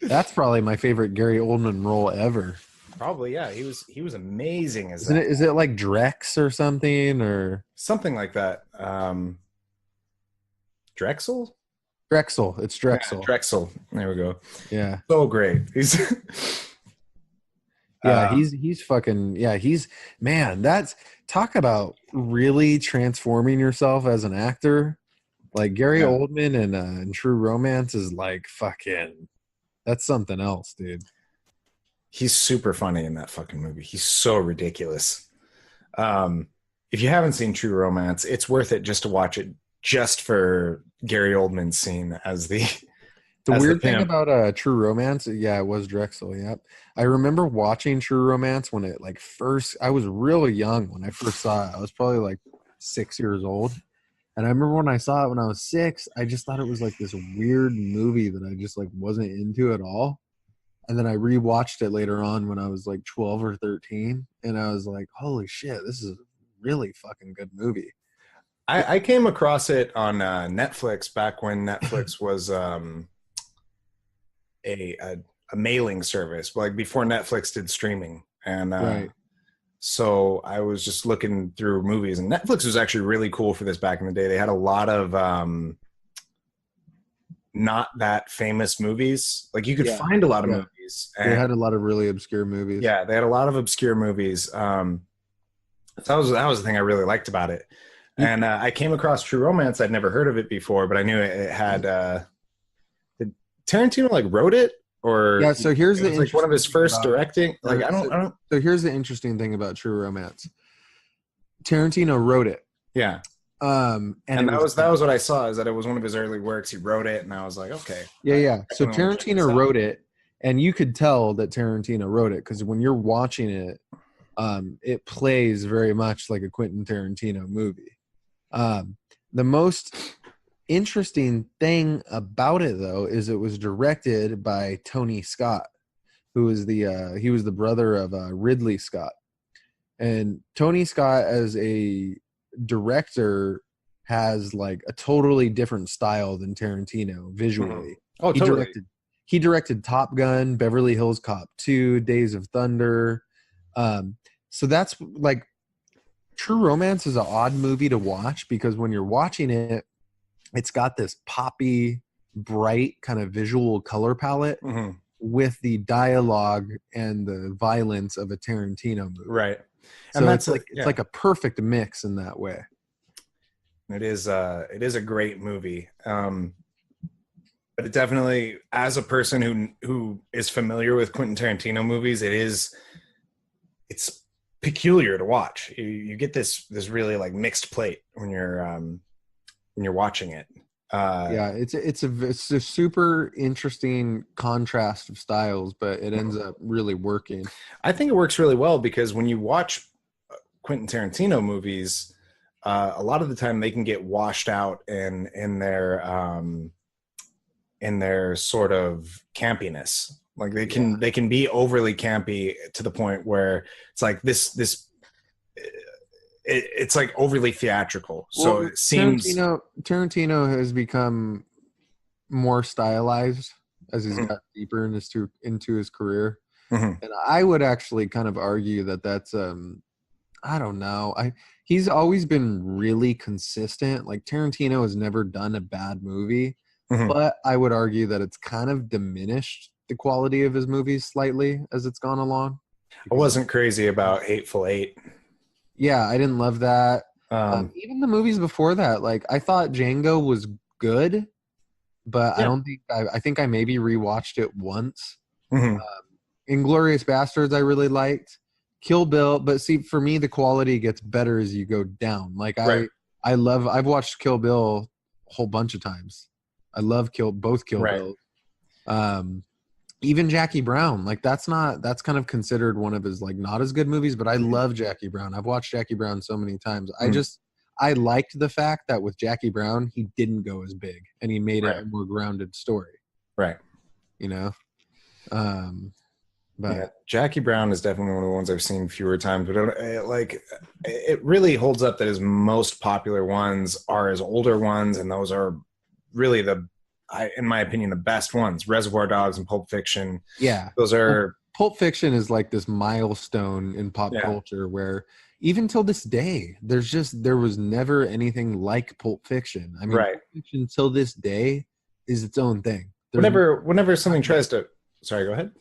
That's probably my favorite Gary Oldman role ever. Probably, yeah. He was amazing as Is it like Drex or something or something like that? Drexel? Drexel. It's Drexel. Yeah, Drexel. There we go. Yeah. So great. He's that's talk about really transforming yourself as an actor. Like Gary Oldman in True Romance is like fucking, that's something else, dude. He's super funny in that fucking movie. He's so ridiculous. If you haven't seen True Romance, it's worth it just to watch it just for Gary Oldman's scene as the weird thing about True Romance, it was Drexel. Yep. I remember watching True Romance when it I was really young when I first saw it. I was probably like 6 years old. And I remember when I saw it when I was 6, I just thought it was like this weird movie that I just like wasn't into at all. And then I rewatched it later on when I was like 12 or 13. And I was like, holy shit, this is a really fucking good movie. I came across it on Netflix back when Netflix was a mailing service, like before Netflix did streaming. And so I was just looking through movies, and Netflix was actually really cool for this back in the day. They had a lot of not that famous movies. Like you could find a lot of movies. They had a lot of really obscure movies. Yeah, they had a lot of obscure movies. So that was the thing I really liked about it. And I came across True Romance. I'd never heard of it before, but I knew it had. Did Tarantino wrote it, or So here's the one of his first directing. I don't. So here's the interesting thing about True Romance. Tarantino wrote it. Yeah. And that was what I saw, is that it was one of his early works. He wrote it, and I was like, okay. Yeah. So Tarantino wrote it, and you could tell that Tarantino wrote it because when you're watching it, it plays very much like a Quentin Tarantino movie. The most interesting thing about it, though, is it was directed by Tony Scott, who is he was the brother of Ridley Scott. And Tony Scott, as a director, has like a totally different style than Tarantino visually. Oh, totally. He directed Top Gun, Beverly Hills Cop 2, Days of Thunder. So that's like, True Romance is an odd movie to watch because when you're watching it, it's got this poppy, bright kind of visual color palette with the dialogue and the violence of a Tarantino movie. Right. So and that's it's like a perfect mix in that way. It is a great movie. But it definitely, as a person who is familiar with Quentin Tarantino movies, it's peculiar to watch. You get this really like mixed plate when you're watching it. It's a super interesting contrast of styles, but it ends up really working. I think it works really well because when you watch Quentin Tarantino movies, a lot of the time they can get washed out in their sort of campiness. Like they can be overly campy to the point where it's like it's like overly theatrical. So it seems Tarantino has become more stylized as he's got deeper into his career. And I would actually kind of argue that that's I don't know. He's always been really consistent. Like Tarantino has never done a bad movie, but I would argue that it's kind of diminished the quality of his movies slightly as it's gone along. I wasn't crazy about Hateful Eight. Yeah, I didn't love that. Even the movies before that, like I thought Django was good, but I don't think I think I maybe rewatched it once. Mm-hmm. Inglourious Bastards I really liked. Kill Bill, but see, for me the quality gets better as you go down. Like I've watched Kill Bill a whole bunch of times. I love both Kill Bills. Even Jackie Brown, like that's kind of considered one of his like not as good movies, but I love Jackie Brown. I've watched Jackie Brown so many times. I liked the fact that with Jackie Brown he didn't go as big and he made it a more grounded story. Right. You know? But Jackie Brown is definitely one of the ones I've seen fewer times, but it really holds up that his most popular ones are his older ones, and those are really in my opinion, the best ones. Reservoir Dogs and Pulp Fiction. Yeah. Those are... Pulp Fiction is like this milestone in pop culture where even till this day, there was never anything like Pulp Fiction. I mean, Pulp Fiction till this day is its own thing. Whenever something tries to... Sorry, go ahead.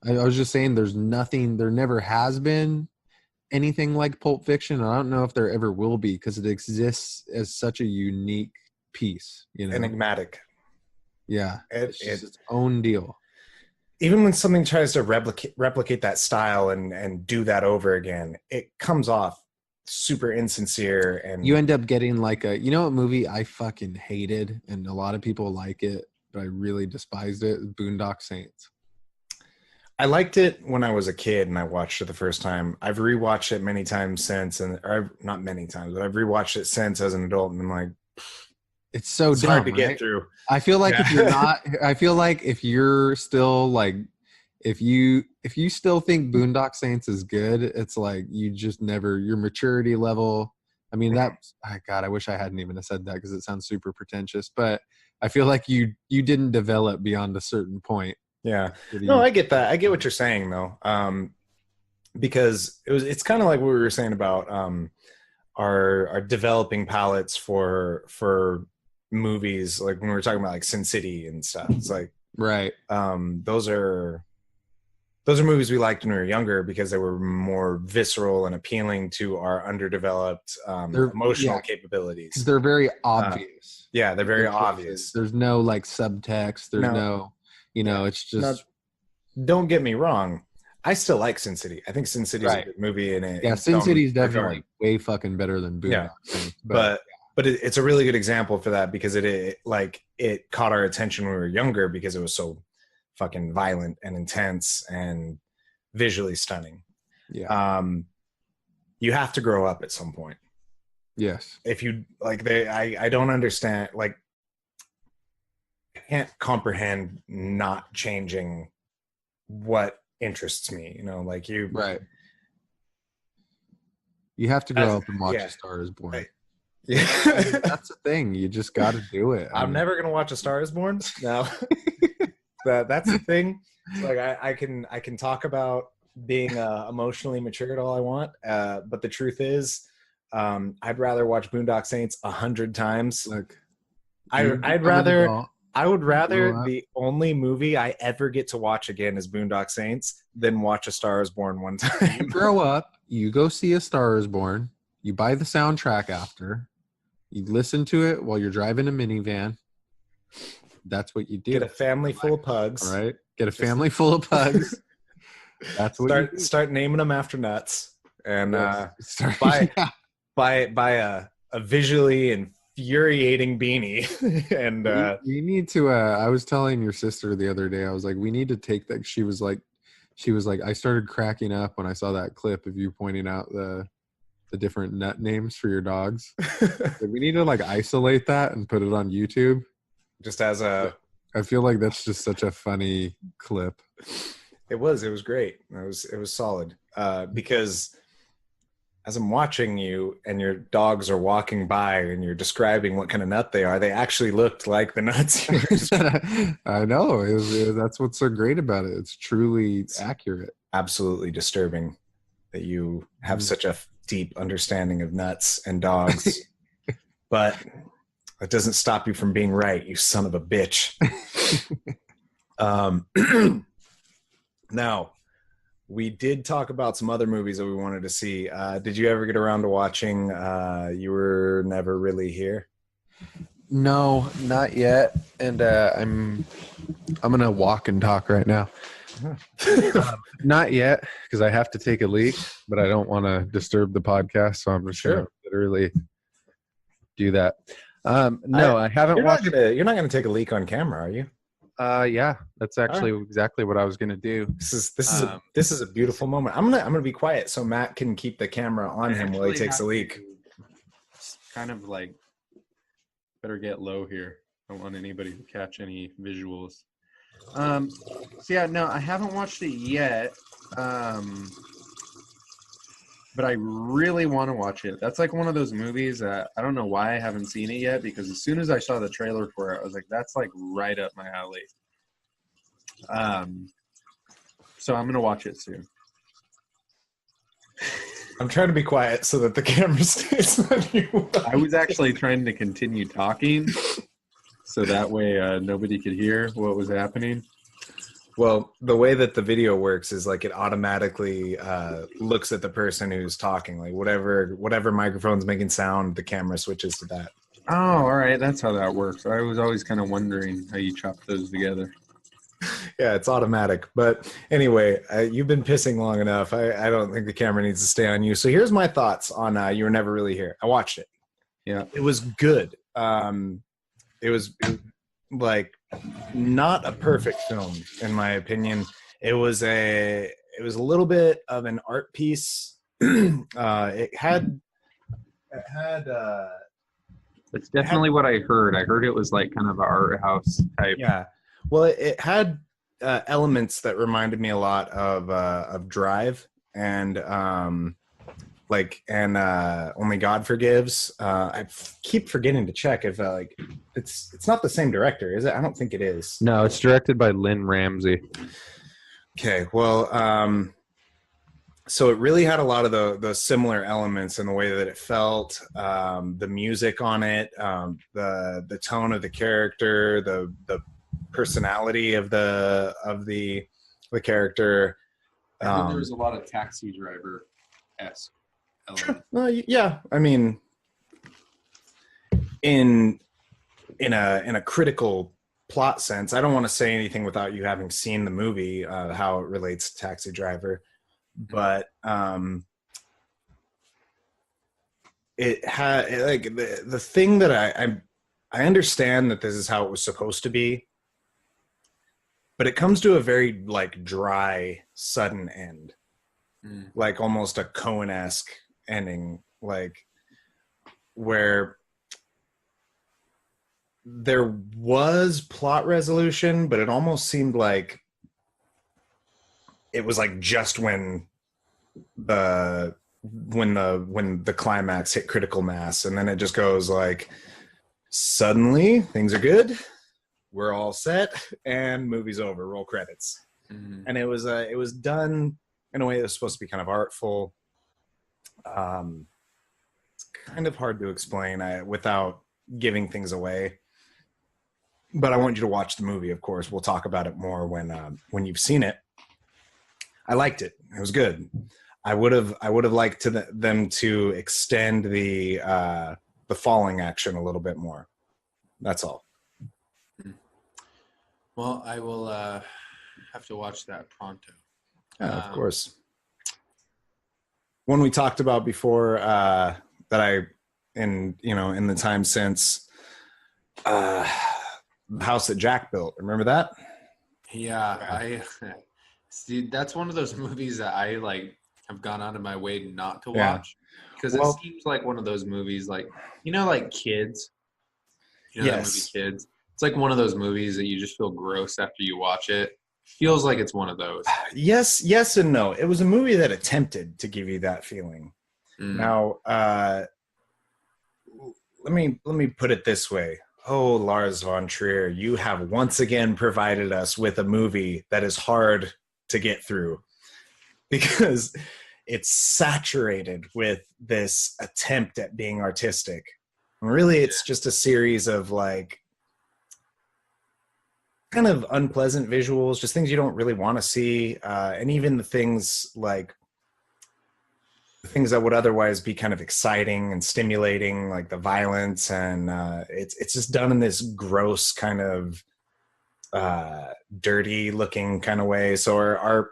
I was just saying there never has been anything like Pulp Fiction. I don't know if there ever will be because it exists as such a unique piece, you know? Enigmatic. Yeah. It's its own deal. Even when something tries to replicate that style and do that over again, it comes off super insincere, and you end up getting like you know what movie I fucking hated and a lot of people like it, but I really despised it? Boondock Saints. I liked it when I was a kid and I watched it the first time. I've rewatched it many times since, not many times, but I've rewatched it since as an adult, and I'm like, it's so dumb, hard to get through. I feel like if you're not, I feel like if you're still like, if you still think Boondock Saints is good, it's like you just never, your maturity level. I mean, God, I wish I hadn't even said that because it sounds super pretentious, but I feel like you didn't develop beyond a certain point. Yeah. No, I get that. I get what you're saying though. Because it's kind of like what we were saying about our developing palettes for movies, like when we were talking about like Sin City and stuff. It's like those are movies we liked when we were younger because they were more visceral and appealing to our underdeveloped emotional capabilities. They're very obvious. They're very obvious. There's no like subtext. There's no you know, it's just... Don't get me wrong. I still like Sin City. I think Sin City is a good movie. Sin City is definitely way fucking better than Boondock Saints. But it's a really good example for that because it caught our attention when we were younger because it was so fucking violent and intense and visually stunning. Yeah. You have to grow up at some point. Yes. If you I don't understand, like, I can't comprehend not changing what interests me, you know, like you. Right. You have to grow up and watch A Star Is Born. Yeah. That's the thing. You just got to do it. I'm never going to watch A Star Is Born. No. That's the thing. It's like I can talk about being emotionally matured all I want, but the truth is, I'd rather watch Boondock Saints 100 times. Look, I would rather the only movie I ever get to watch again is Boondock Saints than watch A Star Is Born one time. You grow up, you go see A Star Is Born, you buy the soundtrack after, you listen to it while you're driving a minivan. That's what you do. Get a family full of pugs. Right? Get a family full of pugs. That's what start naming them after nuts, and buy a visually infuriating beanie. And you need to. I was telling your sister the other day. I was like, we need to take that. She was like, I started cracking up when I saw that clip of you pointing out the different nut names for your dogs. We need to like isolate that and put it on YouTube. Just as a, I feel like that's just such a funny clip. It was great. It was solid. Because as I'm watching you and your dogs are walking by and you're describing what kind of nut they are, they actually looked like the nuts. I know. That's what's so great about it. It's truly accurate. Absolutely disturbing that you have such a deep understanding of nuts and dogs. But that doesn't stop you from being right, you son of a bitch. Now, we did talk about some other movies that we wanted to see. Did you ever get around to watching You Were Never Really Here? No, not yet. And I'm gonna walk and talk right now. Not yet, because I have to take a leak, but I don't want to disturb the podcast, so I'm just gonna literally do that. No, I haven't watched. You're not gonna take a leak on camera, are you? Yeah, that's actually exactly what I was gonna do. This is a beautiful moment. I'm gonna be quiet so Matt can keep the camera on him while he takes a leak. Kind of like better get low here. I don't want anybody to catch any visuals. So yeah, no, I haven't watched it yet. But I really want to watch it. That's like one of those movies that I don't know why I haven't seen it yet, because as soon as I saw the trailer for it, I was like, that's like right up my alley. So I'm going to watch it soon. I'm trying to be quiet so that the camera stays on you. I was actually trying to continue talking so that way nobody could hear what was happening. Well, the way that the video works is like it automatically looks at the person who's talking. Like whatever microphone's making sound, the camera switches to that. Oh, all right. That's how that works. I was always kind of wondering how you chop those together. Yeah, it's automatic. But anyway, you've been pissing long enough. I don't think the camera needs to stay on you. So here's my thoughts on You Were Never Really Here. I watched it. Yeah. It was good. It was like not a perfect film in my opinion. It was a little bit of an art piece. It had That's definitely what I heard. I heard it was like kind of an art house type. Yeah. Well, it had elements that reminded me a lot of Drive and Only God Forgives. I keep forgetting to check if it's not the same director, is it? I don't think it is. No, it's directed by Lynn Ramsey. Okay, well, so it really had a lot of the similar elements in the way that it felt, the music on it, the tone of the character, the personality of the character. I think there was a lot of Taxi Driver-esque. Sure. Yeah, I mean, in a critical plot sense, I don't want to say anything without you having seen the movie, how it relates to Taxi Driver, but it had like the thing that I understand that this is how it was supposed to be, but it comes to a very like dry, sudden end, like almost a Coen-esque ending, like where there was plot resolution, but it almost seemed like it was like just when the climax hit critical mass, and then it just goes like suddenly things are good, we're all set, and movie's over, roll credits. And it was done in a way that was supposed to be kind of artful. It's kind of hard to explain without giving things away, but I want you to watch the movie. Of course, we'll talk about it more when you've seen it. I liked it. It was good. I would have liked them to extend the falling action a little bit more. That's all. Well, I will have to watch that pronto. Yeah, of course. One we talked about before that in the time since, House that Jack Built. Remember that? Yeah, I see. That's one of those movies that I like have gone out of my way not to watch, because it seems like one of those movies, like like Kids. That movie Kids. It's like one of those movies that you just feel gross after you watch it. Feels like it's one of those. Yes and no. It was a movie that attempted to give you that feeling. Now, let me put it this way. Oh, Lars von Trier, you have once again provided us with a movie that is hard to get through, because it's saturated with this attempt at being artistic. And really, it's just a series of like kind of unpleasant visuals, just things you don't really want to see, and even the things like things that would otherwise be kind of exciting and stimulating, like the violence, and it's just done in this gross kind of dirty looking kind of way. So our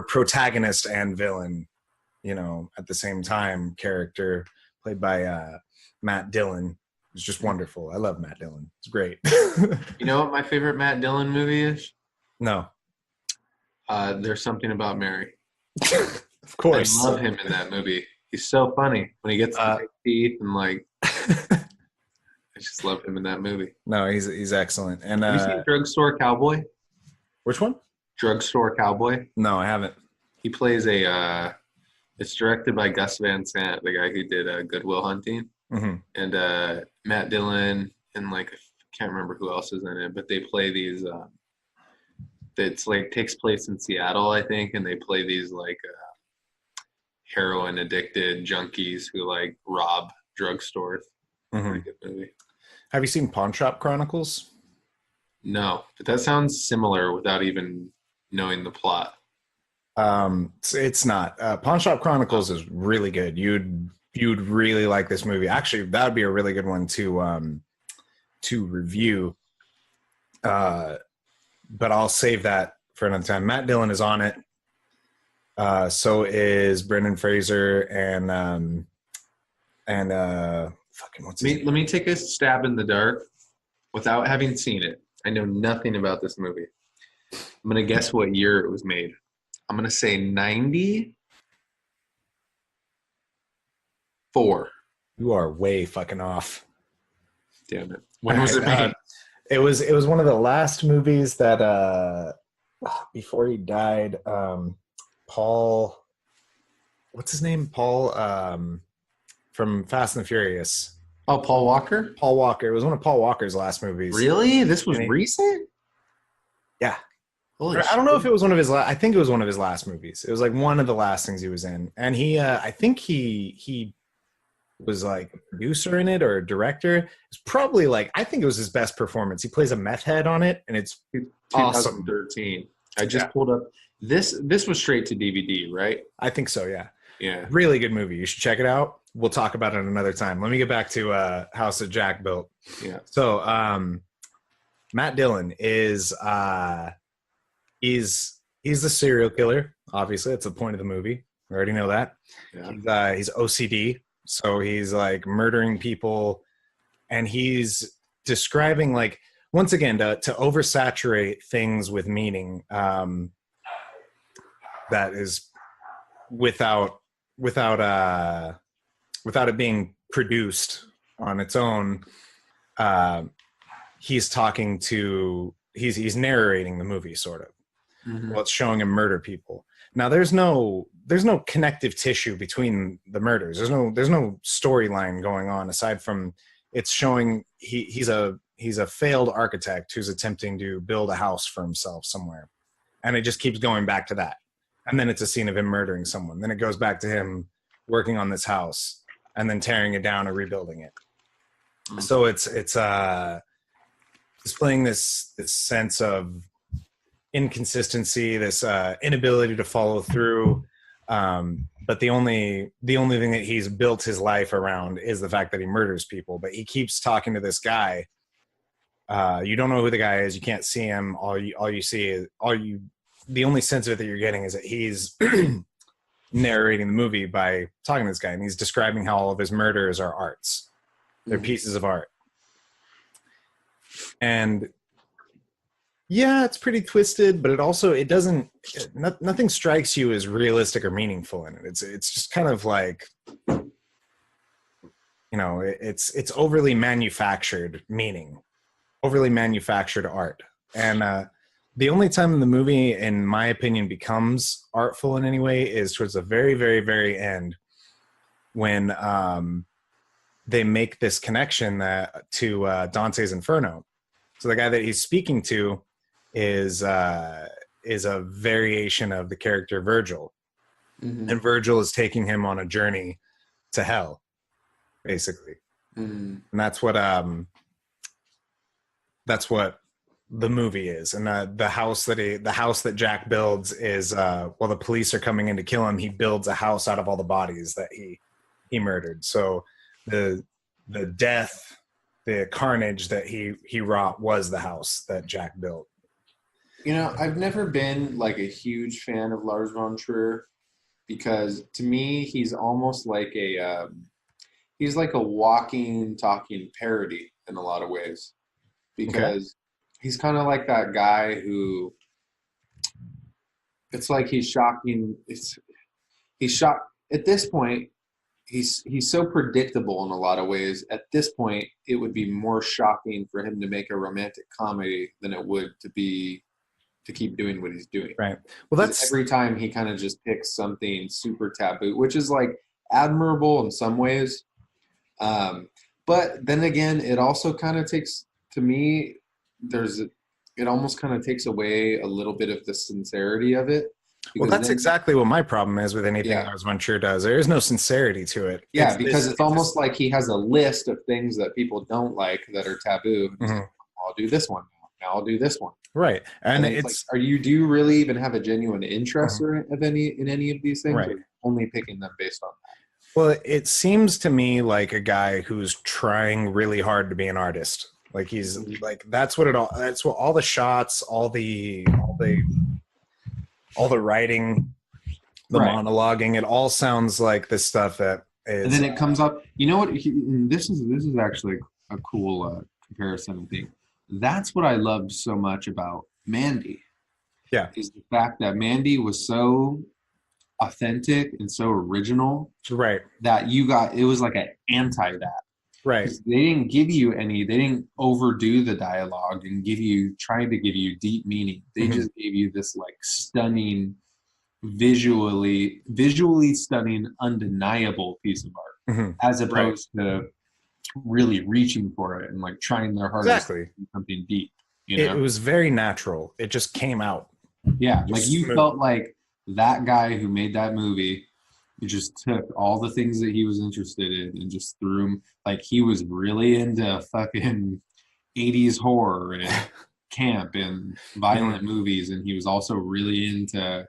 protagonist and villain, you know, at the same time, character played by Matt Dillon, is just wonderful. I love Matt Dillon. It's great. You know what my favorite Matt Dillon movie is? No. There's Something About Mary. Of course. I love him in that movie. He's so funny when he gets the teeth and like. I just love him in that movie. No, he's excellent. And have you seen Drugstore Cowboy? Which one? Drugstore Cowboy. No, I haven't. He plays a. It's directed by Gus Van Sant, the guy who did Good Will Hunting, and Matt Dillon, and like I can't remember who else is in it, but they play these. It's like takes place in Seattle, I think, and they play these like heroin addicted junkies who like rob drugstores. Pretty good movie. Have you seen Pawn Shop Chronicles? No, but that sounds similar without even knowing the plot. It's not. Pawn Shop Chronicles is really good. You'd really like this movie. Actually, that would be a really good one to review. But I'll save that for another time. Matt Dillon is on it. So is Brendan Fraser and fucking what's his name? Let me take a stab in the dark without having seen it. I know nothing about this movie. I'm gonna guess what year it was made. I'm gonna say 94. You are way fucking off. Damn it. When was it made? It was one of the last movies that before he died, Paul, what's his name? Paul from Fast and the Furious. Oh, Paul Walker? Paul Walker. It was one of Paul Walker's last movies. Really? This was recent? Yeah. Holy I don't know if it was one of his I think it was one of his last movies. It was like one of the last things he was in. And he I think he was like a producer in it or a director. It's probably like, I think it was his best performance. He plays a meth head on it, and it's awesome. 2013. I just pulled up. This was straight to DVD, right? I think so, yeah. Yeah. Really good movie. You should check it out. We'll talk about it another time. Let me get back to House that Jack Built. Yeah. So Matt Dillon is he's the serial killer. Obviously, that's the point of the movie. We already know that. Yeah. He's OCD. So he's like murdering people, and he's describing, like, once again, to oversaturate things with meaning, that is without it being produced on its own. He's narrating the movie, sort of. Well, it's showing him murder people. Now, there's no connective tissue between the murders. There's no storyline going on aside from it's showing he's a failed architect who's attempting to build a house for himself somewhere, and it just keeps going back to that. And then it's a scene of him murdering someone. Then it goes back to him working on this house and then tearing it down and rebuilding it. So it's displaying this sense of inconsistency, this inability to follow through, but the only thing that he's built his life around is the fact that he murders people. But he keeps talking to this guy. You don't know who the guy is. You can't see him. The only sense of it that you're getting is that he's narrating the movie by talking to this guy, and he's describing how all of his murders are arts. They're pieces of art. And yeah, it's pretty twisted, but nothing strikes you as realistic or meaningful in it. It's just kind of like, you know, it's overly manufactured meaning, overly manufactured art. And the only time the movie, in my opinion, becomes artful in any way is towards the very, very, very end, when they make this connection to Dante's Inferno. So the guy that he's speaking to is a variation of the character Virgil, and Virgil is taking him on a journey to hell, basically. And that's what the movie is, and the house that Jack builds is while the police are coming in to kill him, he builds a house out of all the bodies that he murdered. So the death, the carnage that he wrought was the house that Jack built. You know, I've never been like a huge fan of Lars von Trier because to me he's almost like he's like a walking, talking parody in a lot of ways, because he's kind of like that guy who, it's like he's shocking. He's shocked at this point. He's so predictable in a lot of ways. At this point, it would be more shocking for him to make a romantic comedy than it would to keep doing what he's doing. Right. Well, that's every time he kind of just picks something super taboo, which is like admirable in some ways. But then again, it also kind of takes, to me, it almost kind of takes away a little bit of the sincerity of it. Well, that's exactly what my problem is with anything Lars von Trier does. There is no sincerity to it. Yeah, because it's almost like he has a list of things that people don't like that are taboo. Mm-hmm. Like, I'll do this one now. Now I'll do this one. Right, and it's like, do you really even have a genuine interest in any of these things? Right. Or are you only picking them based on that? Well, it seems to me like a guy who's trying really hard to be an artist. Like he's like that's what all the shots, all the writing, the monologuing, it all sounds like this stuff that is. And then it comes up. You know what? This is actually a cool comparison thing. That's what I loved so much about Mandy. Yeah, is the fact that Mandy was so authentic and so original, right? That it was like an anti that, right? They didn't give you they didn't overdo the dialogue and trying to give you deep meaning. They just gave you this like stunning, visually stunning, undeniable piece of art, as opposed to really reaching for it and like trying their hardest to do something deep. It was very natural. It just came out. Yeah, like you felt like that guy who made that movie, he just took all the things that he was interested in and just threw them. Like he was really into fucking 80s horror and camp and violent movies, and he was also really into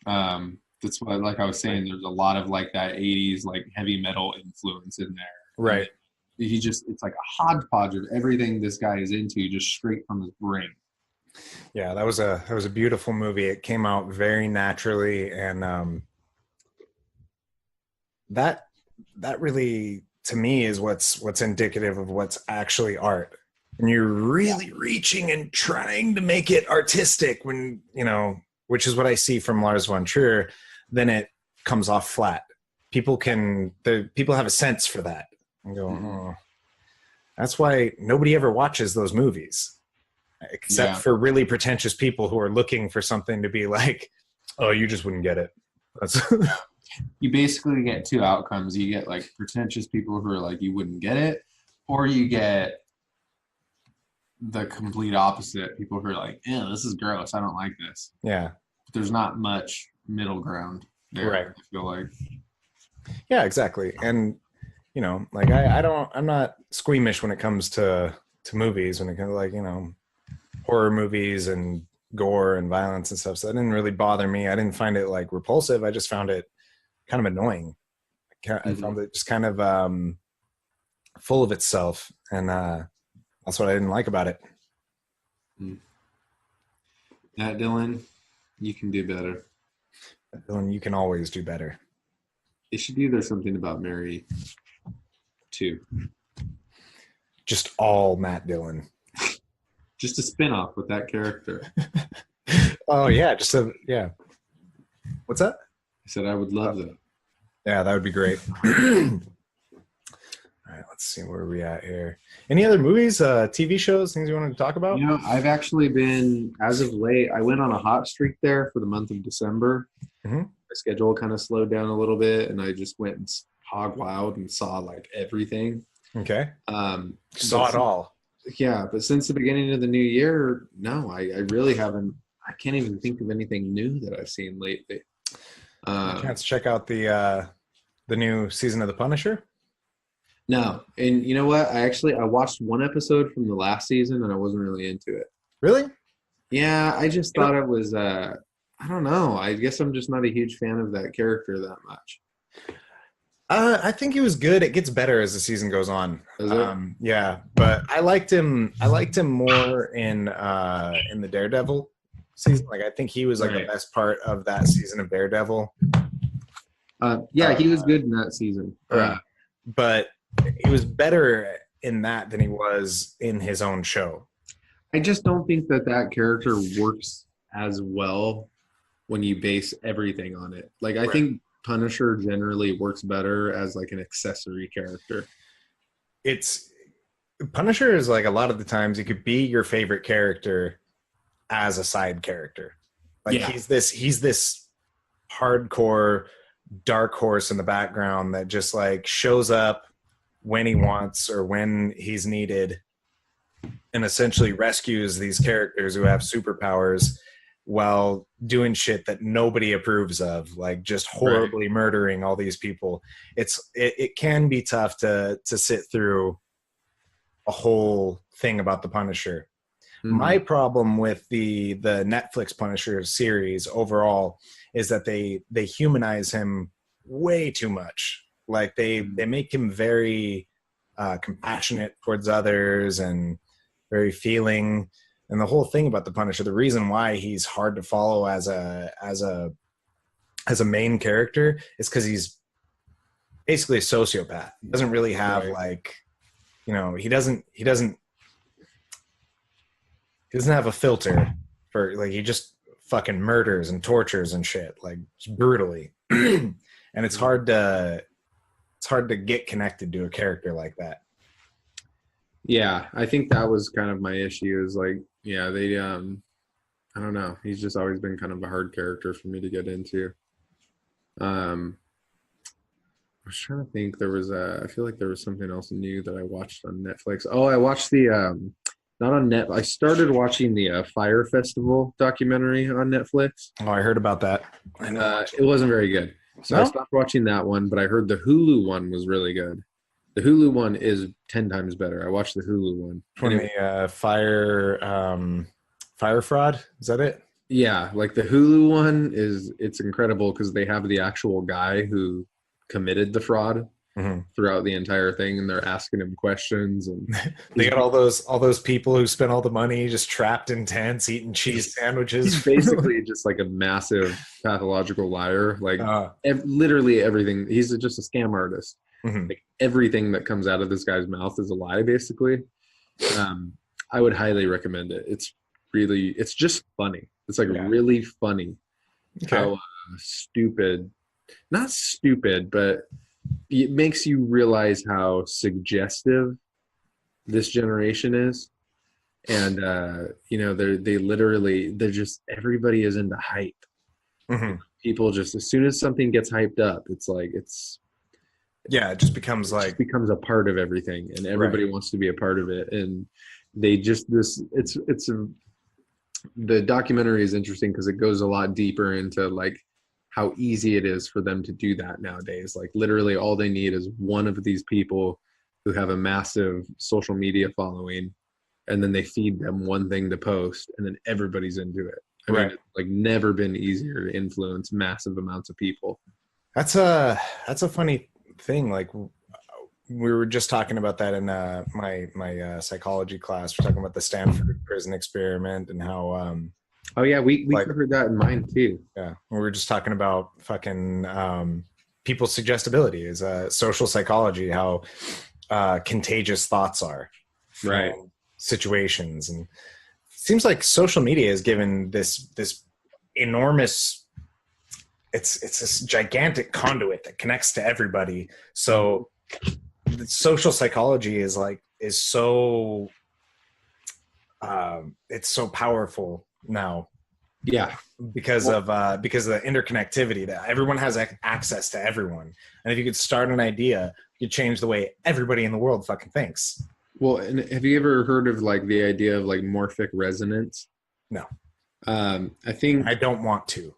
that's what, like I was saying, there's a lot of like that 80s like heavy metal influence in there. Right. It's like a hodgepodge of everything this guy is into, just straight from his brain. Yeah, that was a beautiful movie. It came out very naturally, and that really, to me, is what's indicative of what's actually art. And you're really reaching and trying to make it artistic when, which is what I see from Lars von Trier, then it comes off flat. People have a sense for that and go, oh. That's why nobody ever watches those movies, except for really pretentious people who are looking for something to be like, oh, you just wouldn't get it. That's you basically get two outcomes. You get like pretentious people who are like, you wouldn't get it, or you get the complete opposite, people who are like, ew, this is gross, I don't like this. Yeah. There's not much middle ground there, right. I feel like. Yeah, exactly. And like I'm not squeamish when it comes to movies, when it comes to like, horror movies and gore and violence and stuff. So that didn't really bother me. I didn't find it like repulsive. I just found it kind of annoying. I found it just kind of full of itself, and that's what I didn't like about it. Yeah, Dylan, you can do better. Dylan, you can always do better. They should do There's Something About Mary 2. Just all Matt Dillon. Just a spin-off with that character. Oh yeah, yeah. What's that? I said I would love that. Yeah, that would be great. All right, let's see where we at here. Any other movies, TV shows, things you wanted to talk about? I've actually been, as of late, I went on a hot streak there for the month of December. Mm-hmm. My schedule kind of slowed down a little bit, and I just went and hog wild and saw like everything. Okay. Saw it all. Yeah, but since the beginning of the new year, no, I really haven't. I can't even think of anything new that I've seen lately. Chance to check out the new season of The Punisher? No, and you know what? I watched one episode from the last season, and I wasn't really into it. Really? Yeah, I just thought it was. I don't know. I guess I'm just not a huge fan of that character that much. I think he was good. It gets better as the season goes on. Is it? Yeah, but I liked him. I liked him more in the Daredevil season. Like I think he was like the best part of that season of Daredevil. Yeah, he was good in that season. But he was better in that than he was in his own show. I just don't think that character works as well when you base everything on it. Like I think Punisher generally works better as like an accessory character. Punisher is like a lot of the times it could be your favorite character as a side character. Like he's this hardcore dark horse in the background that just like shows up when he wants or when he's needed and essentially rescues these characters who have superpowers while doing shit that nobody approves of, like just horribly murdering all these people. It can be tough to sit through a whole thing about the Punisher. Mm-hmm. My problem with the Netflix Punisher series overall is that they humanize him way too much. Like they make him very compassionate towards others and very feeling. And the whole thing about the Punisher, the reason why he's hard to follow as a main character is because he's basically a sociopath. He doesn't really have like, he doesn't have a filter for like, he just fucking murders and tortures and shit, like just brutally. And it's hard to get connected to a character like that. Yeah, I think that was kind of my issue is like, yeah, they, I don't know. He's just always been kind of a hard character for me to get into. I was trying to think I feel like there was something else new that I watched on Netflix. Oh, I watched not on Net. I started watching the Fire Festival documentary on Netflix. Oh, I heard about that. It wasn't very good. So I stopped watching that one, but I heard the Hulu one was really good. The Hulu one is 10 times better. I watched the Hulu one. From the fire fraud? Is that it? Yeah, like the Hulu one it's incredible because they have the actual guy who committed the fraud throughout the entire thing, and they're asking him questions, and they got all those people who spent all the money just trapped in tents eating cheese sandwiches. He's basically just like a massive pathological liar. Like literally everything. He's just a scam artist. Like everything that comes out of this guy's mouth is a lie, basically. I would highly recommend it. It's just funny. It's like really funny. Okay. How stupid, not stupid, but it makes you realize how suggestive this generation is. And, they're just, everybody is into hype. People just, as soon as something gets hyped up, it's like, it just becomes a part of everything, and everybody wants to be a part of it. And they just, the documentary is interesting because it goes a lot deeper into like how easy it is for them to do that nowadays. Like literally all they need is one of these people who have a massive social media following, and then they feed them one thing to post, and then everybody's into it. I mean, it's like never been easier to influence massive amounts of people. That's a funny thing. Like we were just talking about that in my psychology class. We're talking about the Stanford prison experiment and how we covered that in mine too. Yeah, we were just talking about fucking people's suggestibility is social psychology, how contagious thoughts are from situations. And it seems like social media has given this enormous, it's this gigantic conduit that connects to everybody. So the social psychology is so it's so powerful now. Yeah, because of the interconnectivity that everyone has access to everyone. And if you could start an idea, you change the way everybody in the world fucking thinks. Well, and have you ever heard of like the idea of like morphic resonance? No. I think I don't want to.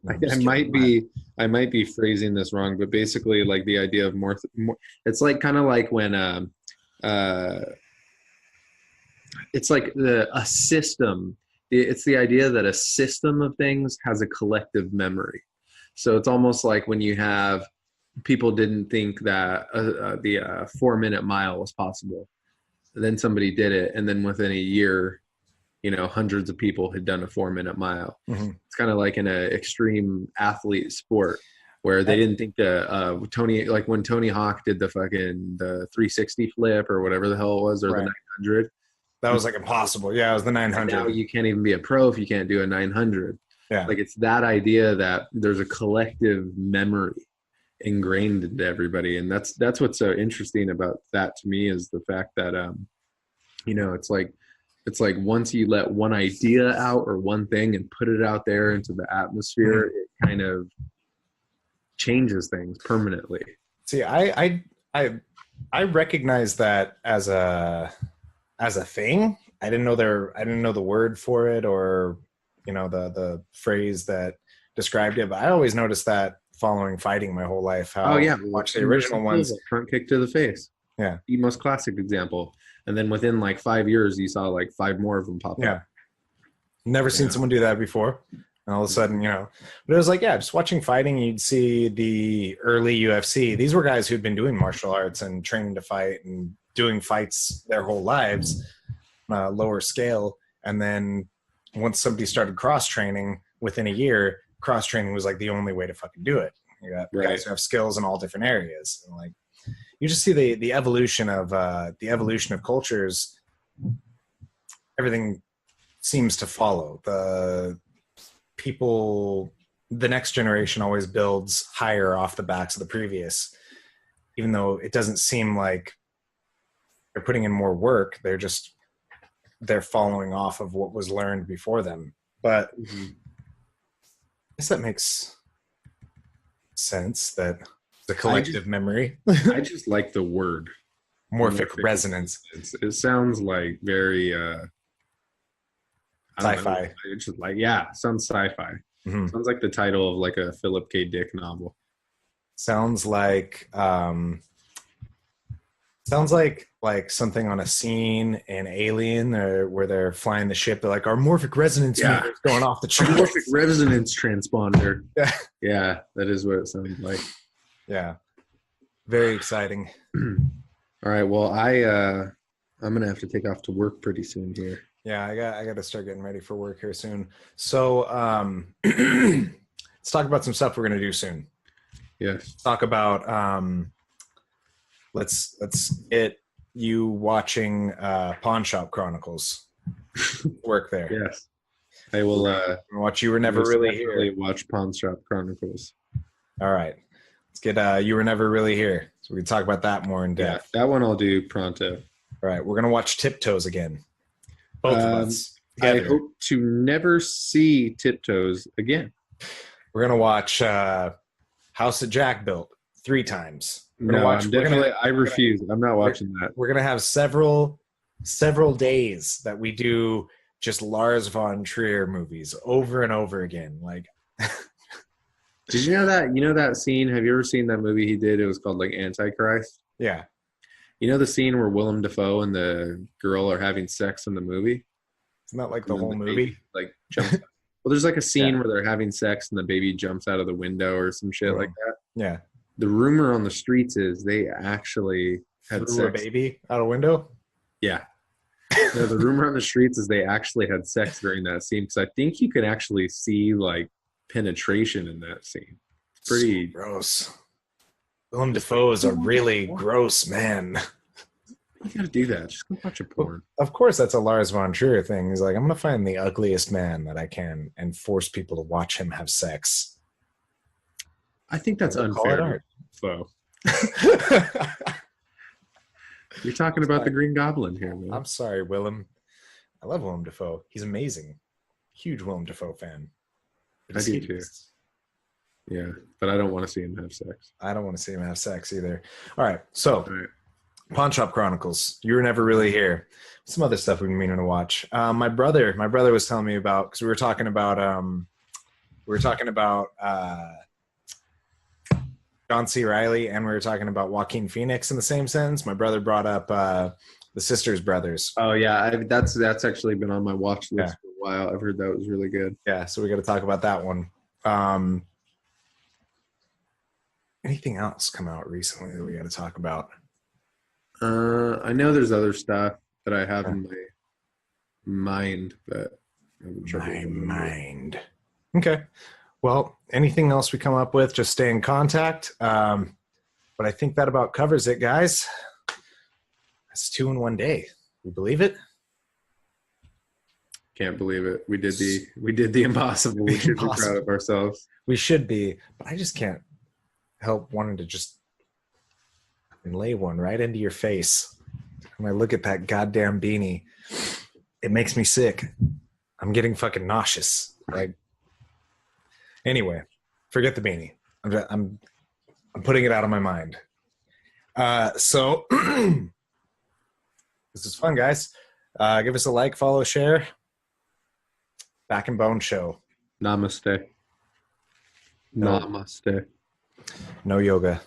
I might be phrasing this wrong, but basically like the idea of it's like kind of like when it's like a system. It's the idea that a system of things has a collective memory. So it's almost like when you have people didn't think that the 4-minute mile was possible. And then somebody did it, and then within a year, hundreds of people had done a 4-minute mile. Mm-hmm. It's kind of like in an extreme athlete sport where they didn't think when Tony Hawk did the 360 flip or whatever the hell it was, or the 900. That was like impossible. Yeah, it was the 900. Now you can't even be a pro if you can't do a 900. Yeah. Like it's that idea that there's a collective memory ingrained into everybody. And that's what's so interesting about that to me, is the fact that, it's like once you let one idea out or one thing and put it out there into the atmosphere, it kind of changes things permanently. See, I recognize that as a thing. I didn't know the word for it, or the phrase that described it, but I always noticed that following fighting my whole life. How watch the original ones. Front kick to the face. Yeah. The most classic example. And then within like 5 years, you saw like 5 more of them pop up. Never seen someone do that before. And all of a sudden, but it was like, just watching fighting, you'd see the early UFC. These were guys who'd been doing martial arts and training to fight and doing fights their whole lives on a lower scale. And then once somebody started cross-training within a year, cross-training was like the only way to fucking do it. You got guys who have skills in all different areas. And like, you just see the evolution of cultures. Everything seems to follow. The next generation always builds higher off the backs of the previous, even though it doesn't seem like they're putting in more work. They're following off of what was learned before them. But I guess that makes sense, that the collective memory. I just like the word morphic resonance. It sounds like very sci-fi. It's just like, sounds sci-fi. Mm-hmm. Sounds like the title of like a Philip K. Dick novel. Sounds like something on a scene in Alien, or where they're flying the ship. They're like, our morphic resonance meter is going off the charts. Morphic resonance transponder. Yeah, that is what it sounds like. Yeah, very exciting. All right, well, I'm gonna have to take off to work pretty soon here. Yeah, I got to start getting ready for work here soon. So let's talk about some stuff we're gonna do soon. Yeah, let's talk about let's get you watching Pawn Shop Chronicles. Work there. Yes, I will watch You Were Never Really Here. Watch Pawn Shop Chronicles. All right, let's get You Were Never Really Here, so we can talk about that more in depth. That one I'll do pronto. All right, we're gonna watch Tiptoes again. Both of us. I hope to never see Tiptoes again. We're gonna watch House that Jack Built 3 times. I refuse. I'm not watching that. We're gonna have several days that we do just Lars von Trier movies over and over again. Like, did you know that? You know that scene? Have you ever seen that movie he did? It was called like Antichrist. Yeah. You know the scene where Willem Dafoe and the girl are having sex in the movie? Isn't that like the whole movie? Like jumps. Well, there's like a scene where they're having sex and the baby jumps out of the window or some shit like that. Yeah. The rumor on the streets is they actually had sex. A baby out a window? Yeah. No, the rumor on the streets is they actually had sex during that scene, because I think you could actually see like penetration in that scene. It's pretty gross. Willem Dafoe is a really gross man. You gotta do that. Just go watch a porn. Of course, that's a Lars von Trier thing. He's like, I'm gonna find the ugliest man that I can and force people to watch him have sex. I think that's unfair. So you're talking about the Green Goblin here, man. I'm sorry, Willem. I love Willem Dafoe. He's amazing. Huge Willem Dafoe fan. I do too. Yeah, but I don't want to see him have sex. I don't want to see him have sex either. All right, so Pawn Shop Chronicles. You Were Never Really Here. Some other stuff we've been meaning to watch. My brother was telling me about, because we were talking about John C. Reilly, and we were talking about Joaquin Phoenix in the same sentence. My brother brought up The Sisters Brothers. Oh yeah, that's actually been on my watch list for a while. I've heard that was really good. Yeah, so we got to talk about that one. Anything else come out recently that we got to talk about? I know there's other stuff that I have in my mind, but my mind. Okay. Well, anything else we come up with, just stay in contact. But I think that about covers it, guys. That's 2 in 1 day. You believe it? Can't believe it. We did the impossible. We should be proud of ourselves. We should be, but I just can't help wanting to just lay one right into your face. When I look at that goddamn beanie, it makes me sick. I'm getting fucking nauseous. Like, anyway, forget the beanie. I'm putting it out of my mind. So this is fun, guys. Give us a like, follow, share. Back and Bone Show. Namaste. Namaste. No yoga.